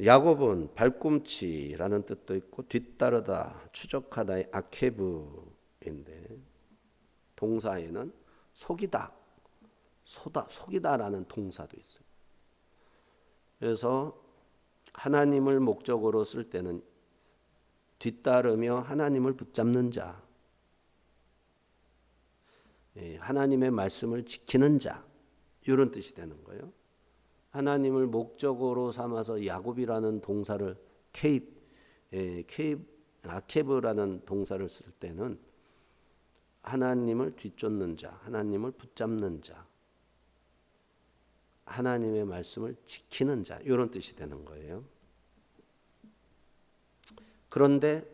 야곱은 발꿈치라는 뜻도 있고 뒤따르다, 추적하다의 아케브인데, 동사에는 속이다, 속이다라는 동사도 있어요. 그래서 하나님을 목적으로 쓸 때는 뒤따르며 하나님을 붙잡는 자, 하나님의 말씀을 지키는 자, 이런 뜻이 되는 거예요. 하나님을 목적으로 삼아서 야곱이라는 동사를 아케브라는 동사를 쓸 때는 하나님을 뒤쫓는 자, 하나님을 붙잡는 자, 하나님의 말씀을 지키는 자, 이런 뜻이 되는 거예요. 그런데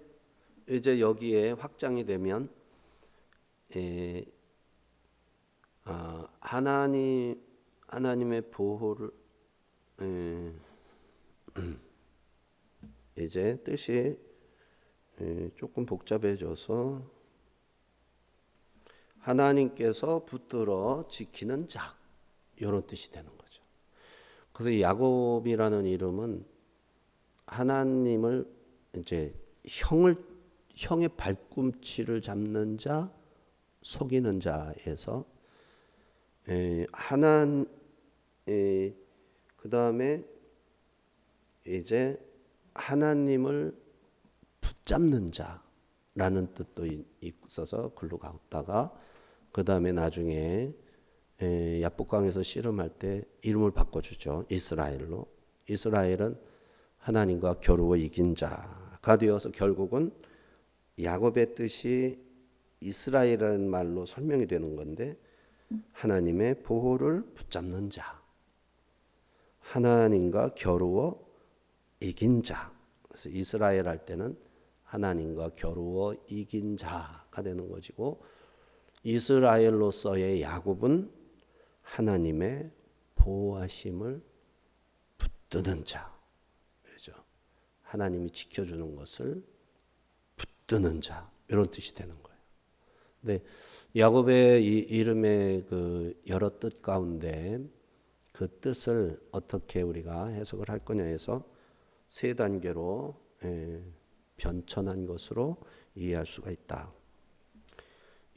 이제 여기에 확장이 되면 하나님의 보호를 이제 뜻이 조금 복잡해져서 하나님께서 붙들어 지키는 자, 이런 뜻이 되는 거죠. 그래서 야곱이라는 이름은 하나님을 이제 형의 발꿈치를 잡는 자, 속이는 자에서 그 다음에 이제 하나님을 붙잡는 자라는 뜻도 있어서 글로 갔다가, 그 다음에 나중에 야복강에서 씨름할 때 이름을 바꿔주죠. 이스라엘로. 이스라엘은 하나님과 겨루어 이긴 자가 되어서 결국은 야곱의 뜻이 이스라엘이라는 말로 설명이 되는 건데, 하나님의 보호를 붙잡는 자, 하나님과 겨루어 이긴 자. 그래서 이스라엘 할 때는 하나님과 겨루어 이긴 자가 되는 것이고, 이스라엘로서의 야곱은 하나님의 보호하심을 붙드는 자. 그죠? 하나님이 지켜주는 것을 붙드는 자. 이런 뜻이 되는 거예요. 근데 야곱의 이 이름의 그 여러 뜻 가운데 그 뜻을 어떻게 우리가 해석을 할 거냐 해서 세 단계로 변천한 것으로 이해할 수가 있다.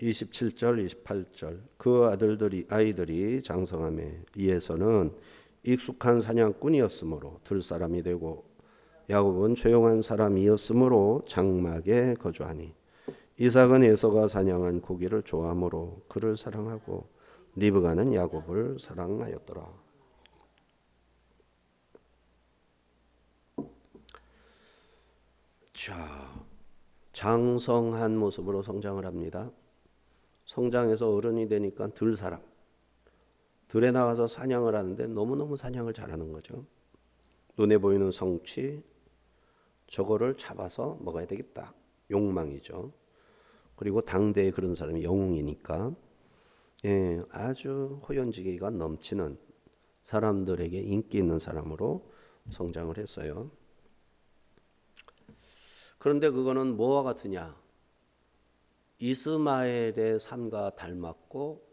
27절, 28절 그 아이들이 장성함에 이에서는 익숙한 사냥꾼이었으므로 들사람이 되고 야곱은 조용한 사람이었으므로 장막에 거주하니 이삭은 에서가 사냥한 고기를 좋아하므로 그를 사랑하고 리브가는 야곱을 사랑하였더라. 자, 장성한 모습으로 성장을 합니다. 성장해서 어른이 되니까 들에 나가서 사냥을 하는데 너무너무 사냥을 잘하는 거죠. 눈에 보이는 성취, 저거를 잡아서 먹어야 되겠다. 욕망이죠. 그리고 당대에 그런 사람이 영웅이니까 아주 호연지기가 넘치는 사람들에게 인기 있는 사람으로 성장을 했어요. 그런데 그거는 뭐와 같으냐? 이스마엘의 삶과 닮았고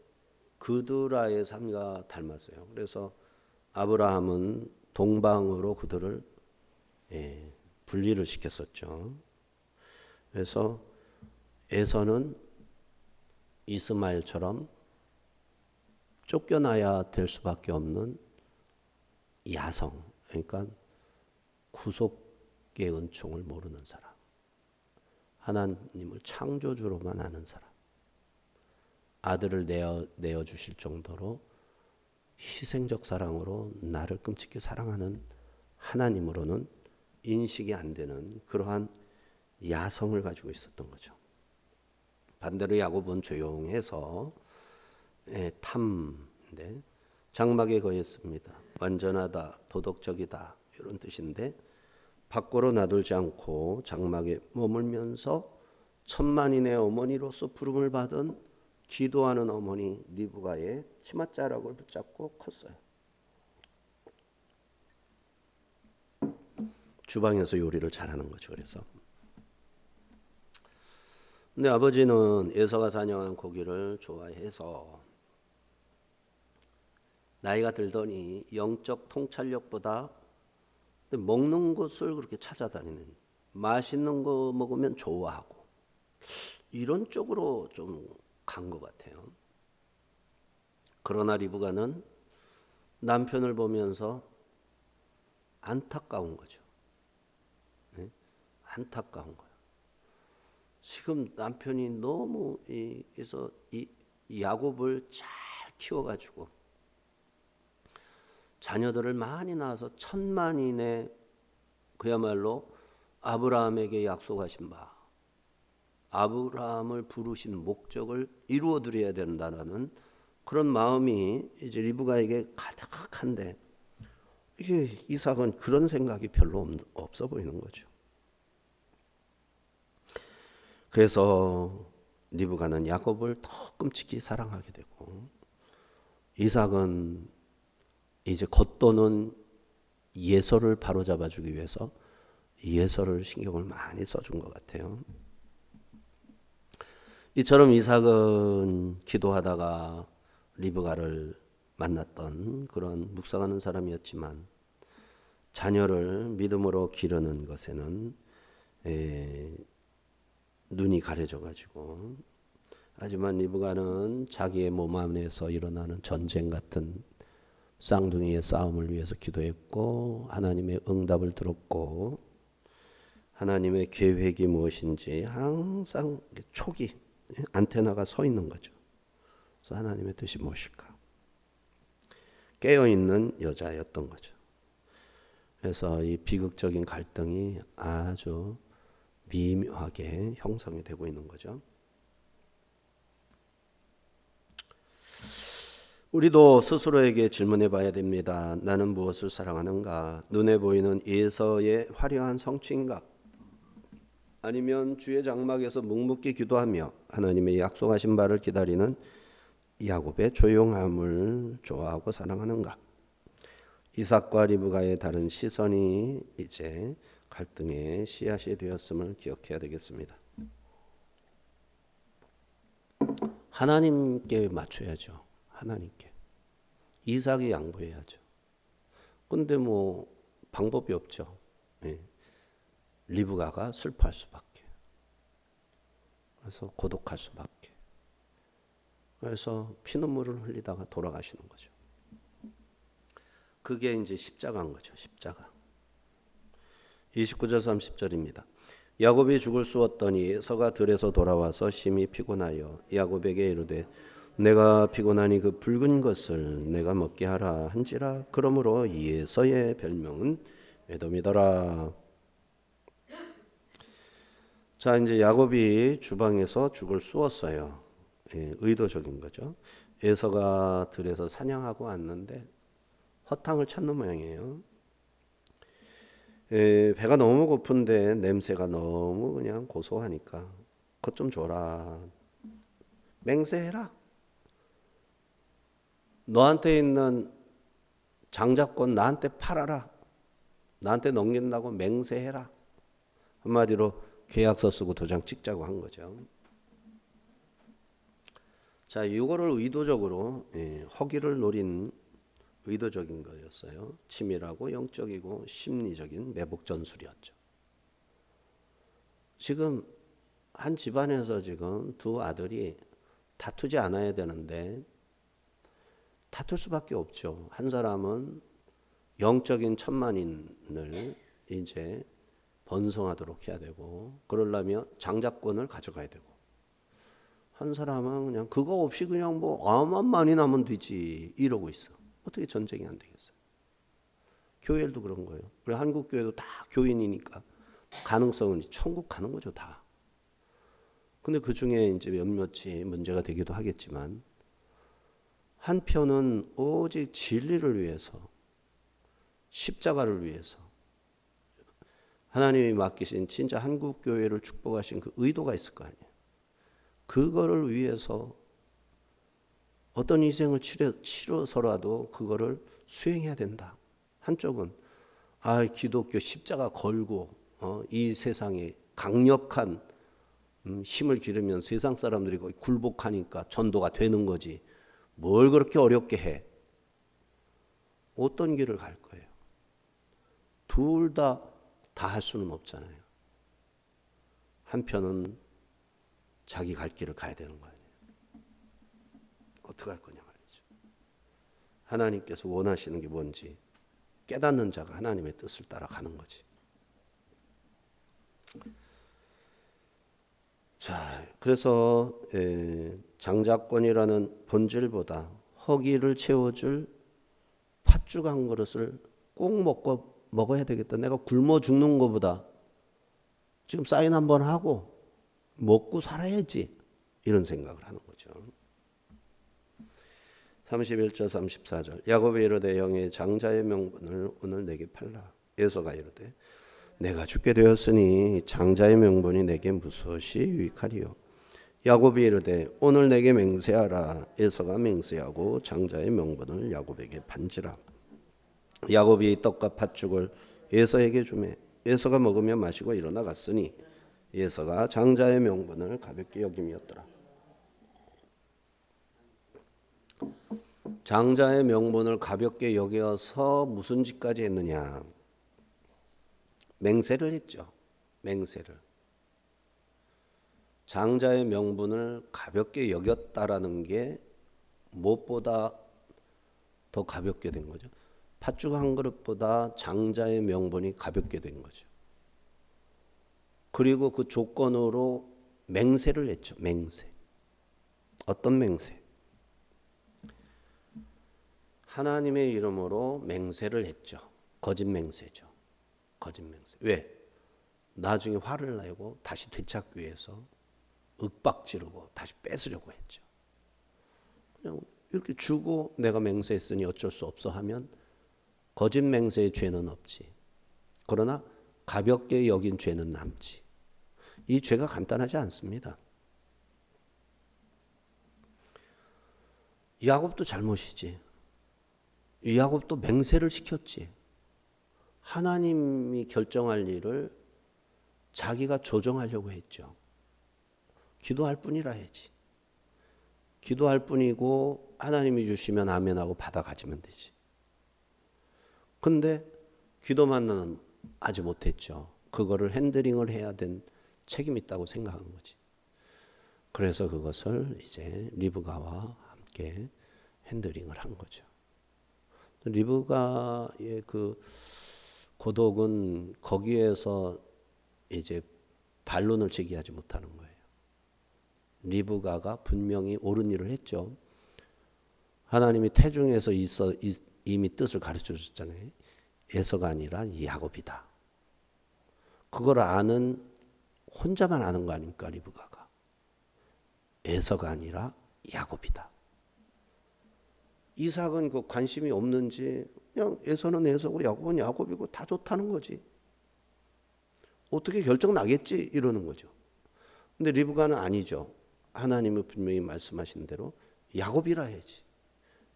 그드라의 삶과 닮았어요. 그래서 아브라함은 동방으로 그들을 분리를 시켰었죠. 그래서 에서는 이스마엘처럼 쫓겨나야 될 수밖에 없는 야성, 그러니까 구속의 은총을 모르는 사람, 하나님을 창조주로만 아는 사람, 아들을 내어 주실 정도로 희생적 사랑으로 나를 끔찍히 사랑하는 하나님으로는 인식이 안 되는 그러한 야성을 가지고 있었던 거죠. 반대로 야곱은 조용해서 탐인데 장막에 거했습니다. 완전하다, 도덕적이다 이런 뜻인데 밖으로 나돌지 않고 장막에 머물면서 천만인의 어머니로서 부름을 받은 기도하는 어머니 리브가의 치맛자락을 붙잡고 컸어요. 주방에서 요리를 잘하는 거죠. 그래서 근데 아버지는 에서가 사냥한 고기를 좋아해서 나이가 들더니 영적 통찰력보다 먹는 것을 그렇게 찾아다니는, 맛있는 거 먹으면 좋아하고 이런 쪽으로 좀 간 것 같아요. 그러나 리브가는 남편을 보면서 안타까운 거죠. 네? 안타까운 거예요. 지금 남편이 너무 그래서 이 야곱을 잘 키워가지고 자녀들을 많이 낳아서 천만인의 그야말로 아브라함에게 약속하신 바, 아브라함을 부르신 목적을 이루어 드려야 된다는 그런 마음이 이제 리브가에게 가득한데 이게 이삭은 그런 생각이 별로 없어 보이는 거죠. 그래서 리브가는 야곱을 더 끔찍히 사랑하게 되고 이삭은 이제 겉도는 예서를 바로잡아주기 위해서 예서를 신경을 많이 써준 것 같아요. 이처럼 이삭은 기도하다가 리브가를 만났던 그런 묵상하는 사람이었지만 자녀를 믿음으로 기르는 것에는 눈이 가려져 가지고 하지만 리브가는 자기의 몸 안에서 일어나는 전쟁 같은 쌍둥이의 싸움을 위해서 기도했고 하나님의 응답을 들었고 하나님의 계획이 무엇인지 항상 촉이 안테나가 서 있는 거죠. 그래서 하나님의 뜻이 무엇일까? 깨어있는 여자였던 거죠. 그래서 이 비극적인 갈등이 아주 미묘하게 형성이 되고 있는 거죠. 우리도 스스로에게 질문해 봐야 됩니다. 나는 무엇을 사랑하는가? 눈에 보이는 에서의 화려한 성취인가? 아니면 주의 장막에서 묵묵히 기도하며 하나님의 약속하신 바를 기다리는 야곱의 조용함을 좋아하고 사랑하는가? 이삭과 리브가의 다른 시선이 이제 갈등의 씨앗이 되었음을 기억해야 되겠습니다. 하나님께 맞춰야죠. 하나님께. 이삭이 양보해야죠. 근데 뭐 방법이 없죠. 예. 리브가가 슬퍼할 수밖에. 그래서 고독할 수밖에. 그래서 피눈물을 흘리다가 돌아가시는 거죠. 그게 이제 십자가인 거죠. 십자가. 29절 30절입니다. 야곱이 죽을 쑤었더니 에서가 들에서 돌아와서 심히 피곤하여 야곱에게 이르되 내가 피곤하니 그 붉은 것을 내가 먹게 하라 한지라. 그러므로 이 에서의 별명은 에돔이더라. 자, 이제 야곱이 주방에서 죽을 쑤었어요. 예, 의도적인 거죠. 에서가 들에서 사냥하고 왔는데 허탕을 쳤는 모양이에요. 배가 너무 고픈데 냄새가 너무 그냥 고소하니까 그것 좀 줘라. 맹세해라. 너한테 있는 장자권 나한테 팔아라. 나한테 넘긴다고 맹세해라. 한마디로 계약서 쓰고 도장 찍자고 한 거죠. 자, 이거를 의도적으로 허기를 노린 의도적인 거였어요. 치밀하고 영적이고 심리적인 매복 전술이었죠. 지금 한 집안에서 지금 두 아들이 다투지 않아야 되는데 다툴 수밖에 없죠. 한 사람은 영적인 천만인을 이제 번성하도록 해야 되고 그러려면 장자권을 가져가야 되고 한 사람은 그냥 그거 없이 그냥 뭐 암만 많이 나면 되지 이러고 있어. 어떻게 전쟁이 안 되겠어요? 교회도 그런 거예요. 우리 한국 교회도 다 교인이니까 가능성은 천국 가는 거죠 다. 근데 그 중에 이제 몇몇이 문제가 되기도 하겠지만 한편은 오직 진리를 위해서 십자가를 위해서 하나님이 맡기신 진짜 한국 교회를 축복하신 그 의도가 있을 거 아니에요. 그거를 위해서 어떤 희생을 치러서라도 그거를 수행해야 된다. 한쪽은 기독교 십자가 걸고 이 세상에 강력한 힘을 기르면 세상 사람들이 거의 굴복하니까 전도가 되는 거지. 뭘 그렇게 어렵게 해? 어떤 길을 갈 거예요? 둘 다 할 수는 없잖아요. 한편은 자기 갈 길을 가야 되는 거 아니에요. 어떻게 할 거냐 말이죠. 하나님께서 원하시는 게 뭔지 깨닫는 자가 하나님의 뜻을 따라가는 거지. 자, 그래서 장자권이라는 본질보다 허기를 채워줄 팥죽 한 그릇을 꼭 먹어야 되겠다. 내가 굶어 죽는 것보다 지금 사인 한번 하고 먹고 살아야지. 이런 생각을 하는 거죠. 31절 34절 야곱이 이르되 영의 장자의 명분을 오늘 내게 팔라. 에서가 이르되 내가 죽게 되었으니 장자의 명분이 내게 무엇이 유익하리요. 야곱이 이르되 오늘 내게 맹세하라. 에서가 맹세하고 장자의 명분을 야곱에게 판지라. 야곱이 떡과 팥죽을 에서에게 주매 에서가 먹으며 마시고 일어나 갔으니 에서가 장자의 명분을 가볍게 여김이었더라. 장자의 명분을 가볍게 여겨서 무슨 짓까지 했느냐? 맹세를 했죠. 맹세를. 장자의 명분을 가볍게 여겼다라는 게 무엇보다 더 가볍게 된 거죠. 팥죽 한 그릇보다 장자의 명분이 가볍게 된 거죠. 그리고 그 조건으로 맹세를 했죠. 맹세. 어떤 맹세? 하나님의 이름으로 맹세를 했죠. 거짓 맹세죠. 거짓 맹세. 왜? 나중에 화를 내고 다시 되찾기 위해서 윽박지르고 다시 뺏으려고 했죠. 그냥 이렇게 주고 내가 맹세했으니 어쩔 수 없어 하면 거짓 맹세의 죄는 없지. 그러나 가볍게 여긴 죄는 남지. 이 죄가 간단하지 않습니다. 야곱도 잘못이지. 야곱도 맹세를 시켰지. 하나님이 결정할 일을 자기가 조정하려고 했죠. 기도할 뿐이라 해야지. 기도할 뿐이고 하나님이 주시면 아멘하고 받아 가지면 되지. 근데 기도만 하지 못했죠. 그거를 핸들링을 해야 된 책임이 있다고 생각한 거지. 그래서 그것을 이제 리브가와 함께 핸들링을 한 거죠. 리브가의 그 고독은 거기에서 이제 반론을 제기하지 못하는 거예요. 리브가가 분명히 옳은 일을 했죠. 하나님이 태중에서 이미 뜻을 가르쳐 줬잖아요. 에서가 아니라 야곱이다. 그걸 아는 혼자만 아는 거 아닙니까 리브가가. 에서가 아니라 야곱이다. 이삭은 그 관심이 없는지 그냥 에서는 에서고 야곱은 야곱이고 다 좋다는 거지. 어떻게 결정 나겠지 이러는 거죠. 근데 리브가는 아니죠. 하나님이 분명히 말씀하신 대로 야곱이라 해야지.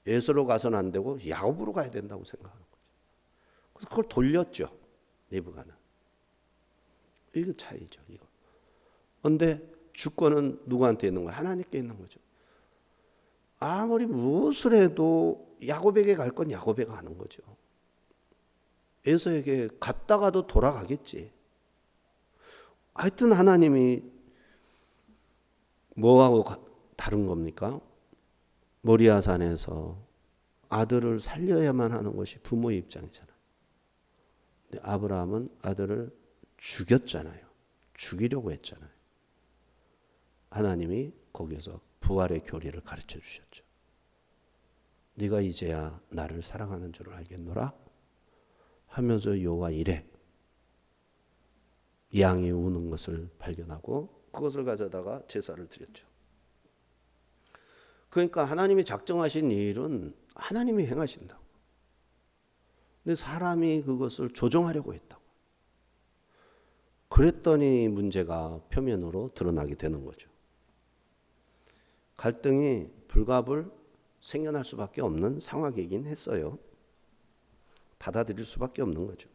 에서로 가서는 안 되고 야곱으로 가야 된다고 생각하는 거죠. 그래서 그걸 돌렸죠. 리브가는. 이거 차이죠. 이거. 그런데 주권은 누구한테 있는 거야? 하나님께 있는 거죠. 아무리 무엇을 해도 야곱에게 갈 건 야곱에게 가는 거죠. 에서에게 갔다가도 돌아가겠지. 하여튼 하나님이 뭐하고 다른 겁니까? 모리아산에서 아들을 살려야만 하는 것이 부모의 입장이잖아요. 근데 아브라함은 아들을 죽였잖아요. 죽이려고 했잖아요. 하나님이 거기서 부활의 교리를 가르쳐 주셨죠. 네가 이제야 나를 사랑하는 줄을 알겠노라 하면서 여호와 이래 양이 우는 것을 발견하고 그것을 가져다가 제사를 드렸죠. 그러니까 하나님이 작정하신 일은 하나님이 행하신다고. 근데 사람이 그것을 조정하려고 했다고. 그랬더니 문제가 표면으로 드러나게 되는 거죠. 갈등이 불갑을 생겨날 수밖에 없는 상황이긴 했어요. 받아들일 수밖에 없는 거죠.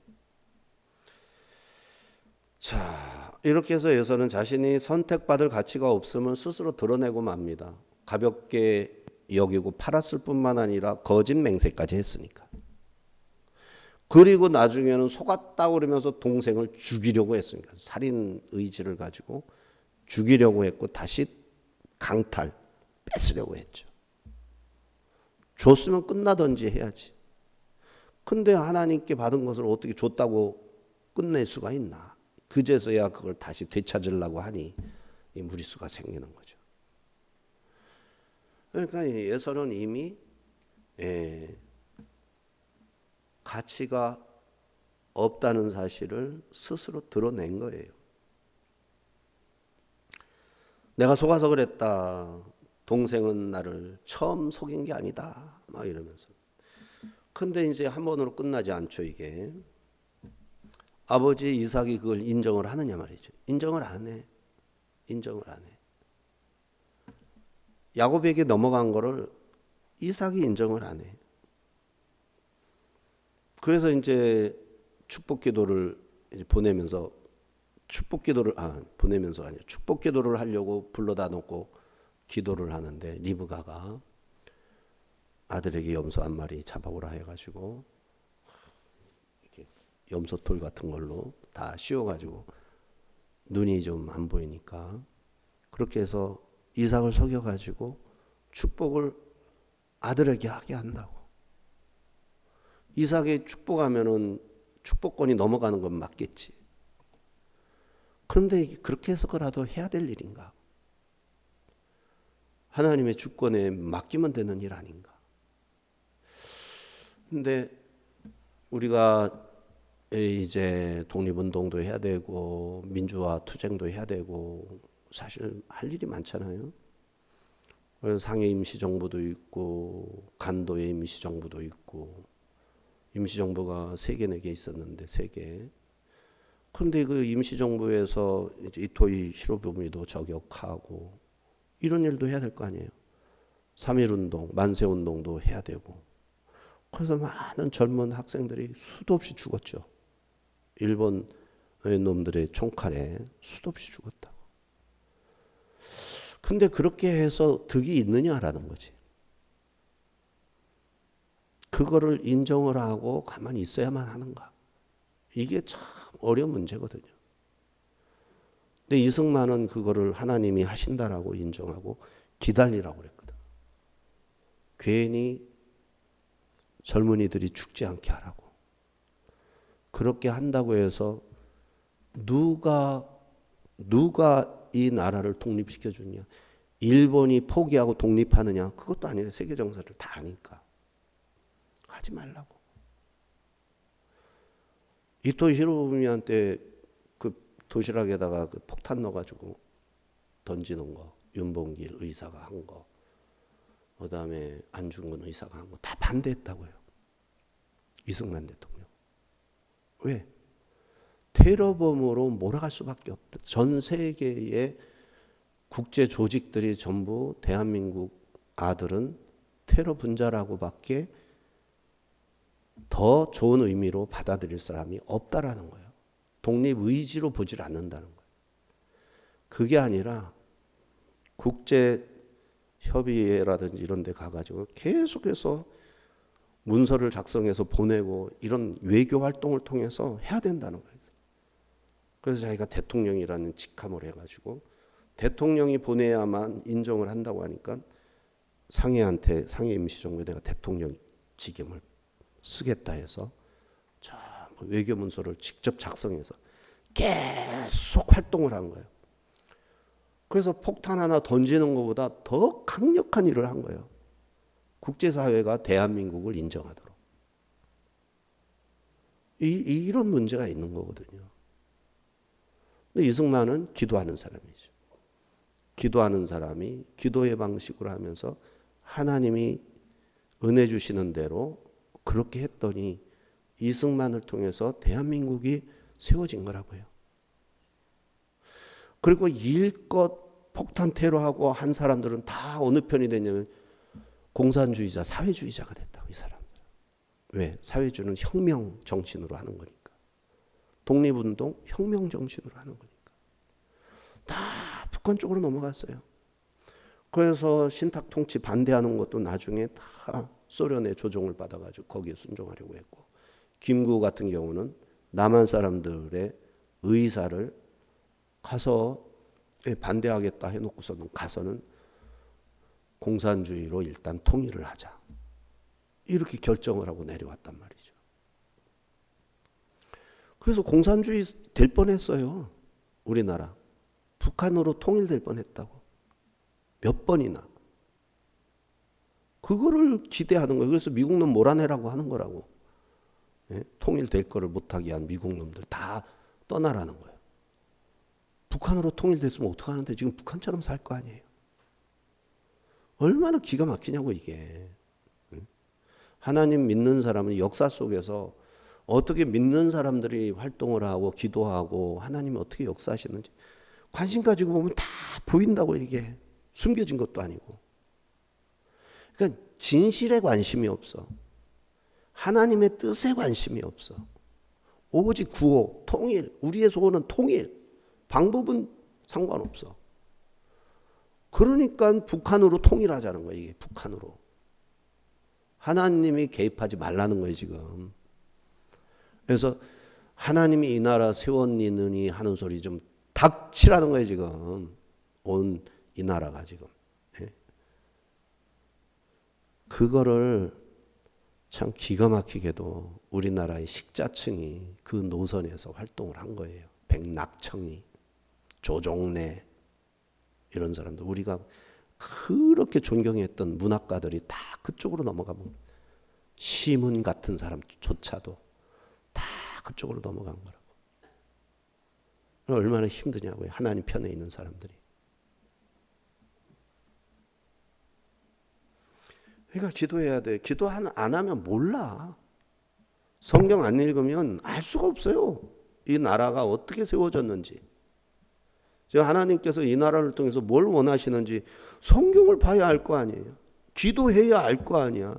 자, 이렇게 해서 에서는 자신이 선택받을 가치가 없음을 스스로 드러내고 맙니다. 가볍게 여기고 팔았을 뿐만 아니라 거짓 맹세까지 했으니까. 그리고 나중에는 속았다고 그러면서 동생을 죽이려고 했으니까. 살인 의지를 가지고 죽이려고 했고 다시 강탈, 뺏으려고 했죠. 줬으면 끝나든지 해야지. 근데 하나님께 받은 것을 어떻게 줬다고 끝낼 수가 있나. 그제서야 그걸 다시 되찾으려고 하니 이 무리수가 생기는 거죠. 그러니까 에서는 이미 가치가 없다는 사실을 스스로 드러낸 거예요. 내가 속아서 그랬다. 동생은 나를 처음 속인 게 아니다. 막 이러면서. 근데 이제 한 번으로 끝나지 않죠, 이게. 아버지 이삭이 그걸 인정을 하느냐 말이죠. 인정을 안 해. 인정을 안 해. 야곱에게 넘어간 거를 이삭이 인정을 안 해. 그래서 이제 축복 기도를 이제 보내면서 축복 기도를 하려고 불러다 놓고 기도를 하는데 리브가가 아들에게 염소 한 마리 잡아오라 해가지고 이렇게 염소 돌 같은 걸로 다 씌워가지고 눈이 좀 안 보이니까 그렇게 해서 이삭을 속여가지고 축복을 아들에게 하게 한다고. 이삭이 축복하면은 축복권이 넘어가는 건 맞겠지. 그런데 그렇게 해서라도 해야 될 일인가? 하나님의 주권에 맡기면 되는 일 아닌가? 근데 우리가 이제 독립운동도 해야 되고 민주화 투쟁도 해야 되고 사실 할 일이 많잖아요. 그래서 상해 임시정부도 있고 간도의 임시정부도 있고 임시정부가 3개 4개 있었는데 3개. 그런데 그 임시정부에서 이제 이토이 히로부미도 저격하고 이런 일도 해야 될 거 아니에요. 3.1운동, 만세운동도 해야 되고. 그래서 많은 젊은 학생들이 수도 없이 죽었죠. 일본 놈들의 총칼에 수도 없이 죽었다고. 근데 그렇게 해서 득이 있느냐라는 거지. 그거를 인정을 하고 가만히 있어야만 하는가. 이게 참 어려운 문제거든요. 근데 이승만은 그거를 하나님이 하신다라고 인정하고 기다리라고 그랬거든. 괜히 젊은이들이 죽지 않게 하라고. 그렇게 한다고 해서 누가 이 나라를 독립시켜 주냐? 일본이 포기하고 독립하느냐? 그것도 아니에요. 세계 정세를 다 아니까. 하지 말라고. 이토 히로부미한테 그 도시락에다가 그 폭탄 넣어가지고 던지는 거, 윤봉길 의사가 한 거, 그다음에 안중근 의사가 한 거 다 반대했다고요. 이승만 대통령. 왜? 테러범으로 몰아갈 수밖에 없다. 전 세계의 국제 조직들이 전부 대한민국 아들은 테러 분자라고밖에 더 좋은 의미로 받아들일 사람이 없다라는 거예요. 독립 의지로 보질 않는다는 거예요. 그게 아니라 국제 협의회라든지 이런 데 가가지고 계속해서 문서를 작성해서 보내고 이런 외교 활동을 통해서 해야 된다는 거예요. 그래서 자기가 대통령이라는 직함을 해가지고 대통령이 보내야만 인정을 한다고 하니까 상해한테 상해 임시정부에 내가 대통령 직임을 쓰겠다 해서 외교 문서를 직접 작성해서 계속 활동을 한 거예요. 그래서 폭탄 하나 던지는 것보다 더 강력한 일을 한 거예요. 국제사회가 대한민국을 인정하도록. 이런 문제가 있는 거거든요. 근데 이승만은 기도하는 사람이죠. 기도하는 사람이 기도의 방식으로 하면서 하나님이 은혜 주시는 대로 그렇게 했더니 이승만을 통해서 대한민국이 세워진 거라고요. 그리고 일껏 폭탄 테러하고 한 사람들은 다 어느 편이 됐냐면 공산주의자, 사회주의자가 됐다고 이 사람들은. 왜? 사회주의는 혁명 정신으로 하는 거니까. 독립운동 혁명 정신으로 하는 거니까. 다 북한 쪽으로 넘어갔어요. 그래서 신탁 통치 반대하는 것도 나중에 다 소련의 조종을 받아가지고 거기에 순종하려고 했고, 김구 같은 경우는 남한 사람들의 의사를 가서 반대하겠다 해놓고서는 가서는 공산주의로 일단 통일을 하자. 이렇게 결정을 하고 내려왔단 말이죠. 그래서 공산주의 될 뻔했어요. 우리나라. 북한으로 통일될 뻔했다고. 몇 번이나. 그거를 기대하는 거예요. 그래서 미국 놈 몰아내라고 하는 거라고. 예? 통일될 거를 못하게 한 미국 놈들 다 떠나라는 거예요. 북한으로 통일됐으면 어떡하는데 지금 북한처럼 살 거 아니에요. 얼마나 기가 막히냐고 이게. 하나님 믿는 사람은 역사 속에서 어떻게 믿는 사람들이 활동을 하고 기도하고 하나님이 어떻게 역사하시는지 관심 가지고 보면 다 보인다고. 이게 숨겨진 것도 아니고. 그러니까 진실에 관심이 없어. 하나님의 뜻에 관심이 없어. 오직 구호, 통일. 우리의 소원은 통일. 방법은 상관없어. 그러니까 북한으로 통일하자는 거예요. 이게 북한으로. 하나님이 개입하지 말라는 거예요 지금. 그래서 하나님이 이 나라 세웠니느니 하는 소리 좀 닥치라는 거예요 지금. 온 이 나라가 지금. 예? 그거를 참 기가 막히게도 우리나라의 식자층이 그 노선에서 활동을 한 거예요. 백낙청이, 조종래 이런 사람들, 우리가 그렇게 존경했던 문학가들이 다 그쪽으로 넘어가면 시문 같은 사람조차도 다 그쪽으로 넘어간 거라고. 얼마나 힘드냐고요. 하나님 편에 있는 사람들이. 그러니까 기도해야 돼. 기도 안 하면 몰라. 성경 안 읽으면 알 수가 없어요. 이 나라가 어떻게 세워졌는지. 하나님께서 이 나라를 통해서 뭘 원하시는지 성경을 봐야 알 거 아니에요. 기도해야 알 거 아니야.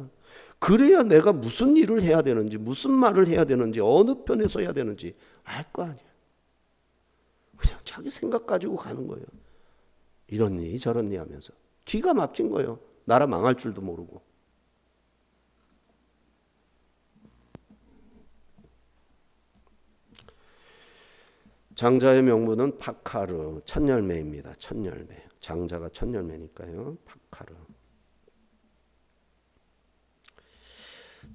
그래야 내가 무슨 일을 해야 되는지, 무슨 말을 해야 되는지, 어느 편에 서야 되는지 알 거 아니야. 그냥 자기 생각 가지고 가는 거예요. 이렇니 저렇니 하면서. 기가 막힌 거예요. 나라 망할 줄도 모르고. 장자의 명분은 파카르, 첫열매입니다. 첫열매. 장자가 첫열매니까요. 파카르.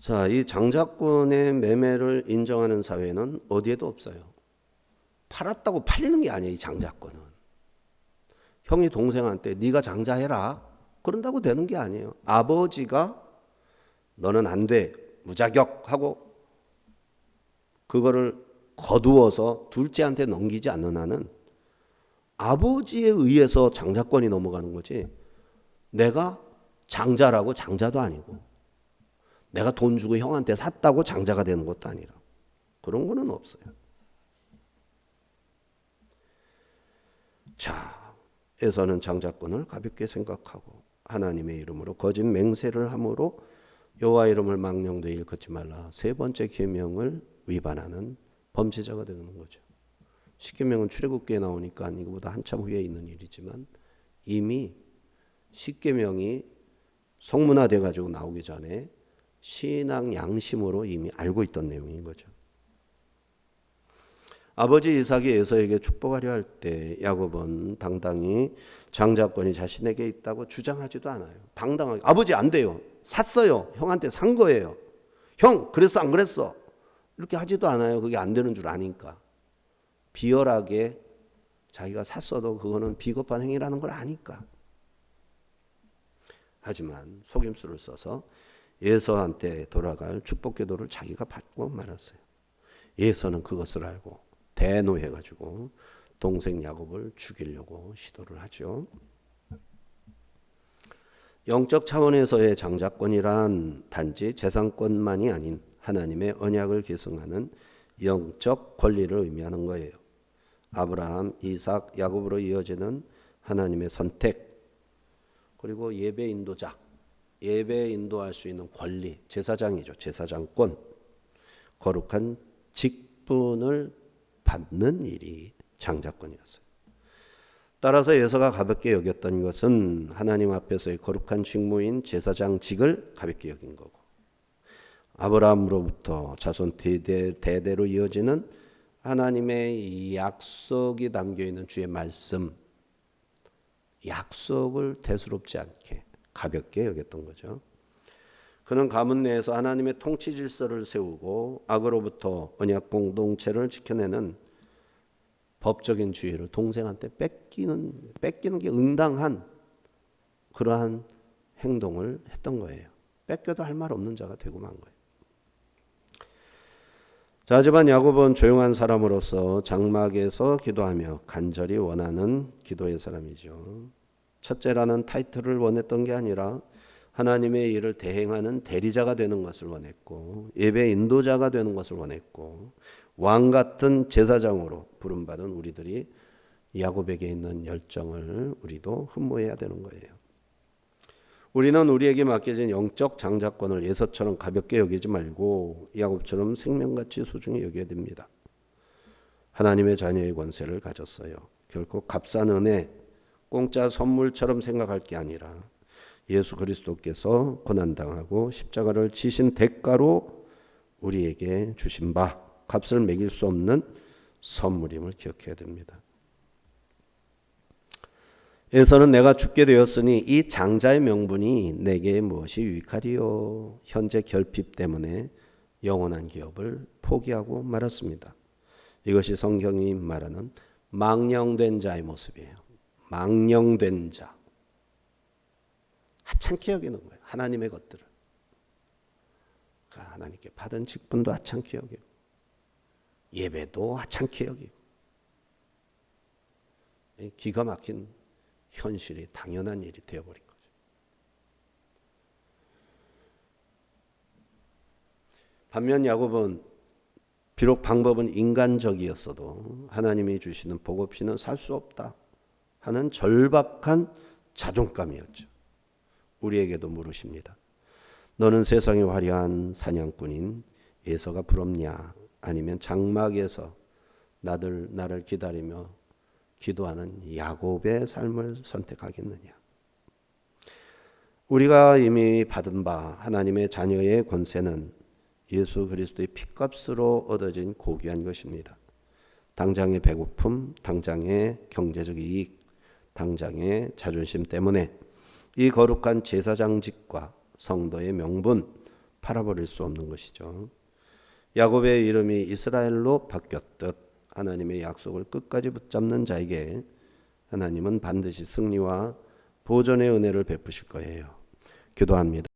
자, 이 장자권의 매매를 인정하는 사회는 어디에도 없어요. 팔았다고 팔리는 게 아니에요. 이 장자권은. 형이 동생한테 네가 장자해라. 그런다고 되는 게 아니에요. 아버지가 너는 안 돼. 무자격 하고 그거를 거두어서 둘째한테 넘기지 않는 한은 아버지에 의해서 장자권이 넘어가는 거지. 내가 장자라고 장자도 아니고 내가 돈 주고 형한테 샀다고 장자가 되는 것도 아니라 그런 거는 없어요. 자, 에서는 장자권을 가볍게 생각하고 하나님의 이름으로 거짓 맹세를 함으로 여호와 이름을 망령되이 일컫지 말라. 세 번째 계명을 위반하는 범죄자가 되는 거죠. 십계명은 출애굽기에 나오니까 이거보다 한참 후에 있는 일이지만 이미 십계명이 성문화돼 가지고 나오기 전에 신앙 양심으로 이미 알고 있던 내용인 거죠. 아버지 이삭이 에서에게 축복하려 할 때 야곱은 당당히 장자권이 자신에게 있다고 주장하지도 않아요. 당당하게 아버지 안 돼요. 샀어요. 형한테 산 거예요. 형 그랬어 안 그랬어? 이렇게 하지도 않아요. 그게 안 되는 줄 아니까. 비열하게 자기가 샀어도 그거는 비겁한 행위라는 걸 아니까. 하지만 속임수를 써서 예서한테 돌아갈 축복 기도를 자기가 받고 말았어요. 예서는 그것을 알고 대노해가지고 동생 야곱을 죽이려고 시도를 하죠. 영적 차원에서의 장자권이란 단지 재산권만이 아닌 하나님의 언약을 계승하는 영적 권리를 의미하는 거예요. 아브라함, 이삭, 야곱으로 이어지는 하나님의 선택, 그리고 예배 인도자, 예배 인도할 수 있는 권리, 제사장이죠. 제사장권, 거룩한 직분을 받는 일이 장자권이었어요. 따라서 예서가 가볍게 여겼던 것은 하나님 앞에서의 거룩한 직무인 제사장직을 가볍게 여긴 거고, 아브라함으로부터 자손 대대로 이어지는 하나님의 약속이 담겨있는 주의 말씀, 약속을 대수롭지 않게 가볍게 여겼던 거죠. 그는 가문 내에서 하나님의 통치 질서를 세우고 악으로부터 언약 공동체를 지켜내는 법적인 지위를 동생한테 뺏기는 게 응당한 그러한 행동을 했던 거예요. 뺏겨도 할 말 없는 자가 되고 만 거예요. 자, 하지만 야곱은 조용한 사람으로서 장막에서 기도하며 간절히 원하는 기도의 사람이죠. 첫째라는 타이틀을 원했던 게 아니라 하나님의 일을 대행하는 대리자가 되는 것을 원했고, 예배 인도자가 되는 것을 원했고, 왕 같은 제사장으로 부름받은 우리들이 야곱에게 있는 열정을 우리도 흠모해야 되는 거예요. 우리는 우리에게 맡겨진 영적 장자권을 예서처럼 가볍게 여기지 말고 야곱처럼 생명같이 소중히 여겨야 됩니다. 하나님의 자녀의 권세를 가졌어요. 결코 값싼 은혜, 공짜 선물처럼 생각할 게 아니라 예수 그리스도께서 고난당하고 십자가를 지신 대가로 우리에게 주신 바, 값을 매길 수 없는 선물임을 기억해야 됩니다. 에서는 내가 죽게 되었으니 이 장자의 명분이 내게 무엇이 유익하리요. 현재 결핍 때문에 영원한 기업을 포기하고 말았습니다. 이것이 성경이 말하는 망령된 자의 모습이에요. 망령된 자. 하찮게 여기는 거예요. 하나님의 것들을. 하나님께 받은 직분도 하찮게 여기고 예배도 하찮게 여기고 기가 막힌 현실이 당연한 일이 되어버린 거죠. 반면 야곱은 비록 방법은 인간적이었어도 하나님이 주시는 복 없이는 살 수 없다 하는 절박한 자존감이었죠. 우리에게도 물으십니다. 너는 세상의 화려한 사냥꾼인 에서가 부럽냐? 아니면 장막에서 나를 기다리며 기도하는 야곱의 삶을 선택하겠느냐? 우리가 이미 받은 바 하나님의 자녀의 권세는 예수 그리스도의 피값으로 얻어진 고귀한 것입니다. 당장의 배고픔, 당장의 경제적 이익, 당장의 자존심 때문에 이 거룩한 제사장직과 성도의 명분 팔아버릴 수 없는 것이죠. 야곱의 이름이 이스라엘로 바뀌었듯 하나님의 약속을 끝까지 붙잡는 자에게 하나님은 반드시 승리와 보존의 은혜를 베푸실 거예요. 기도합니다.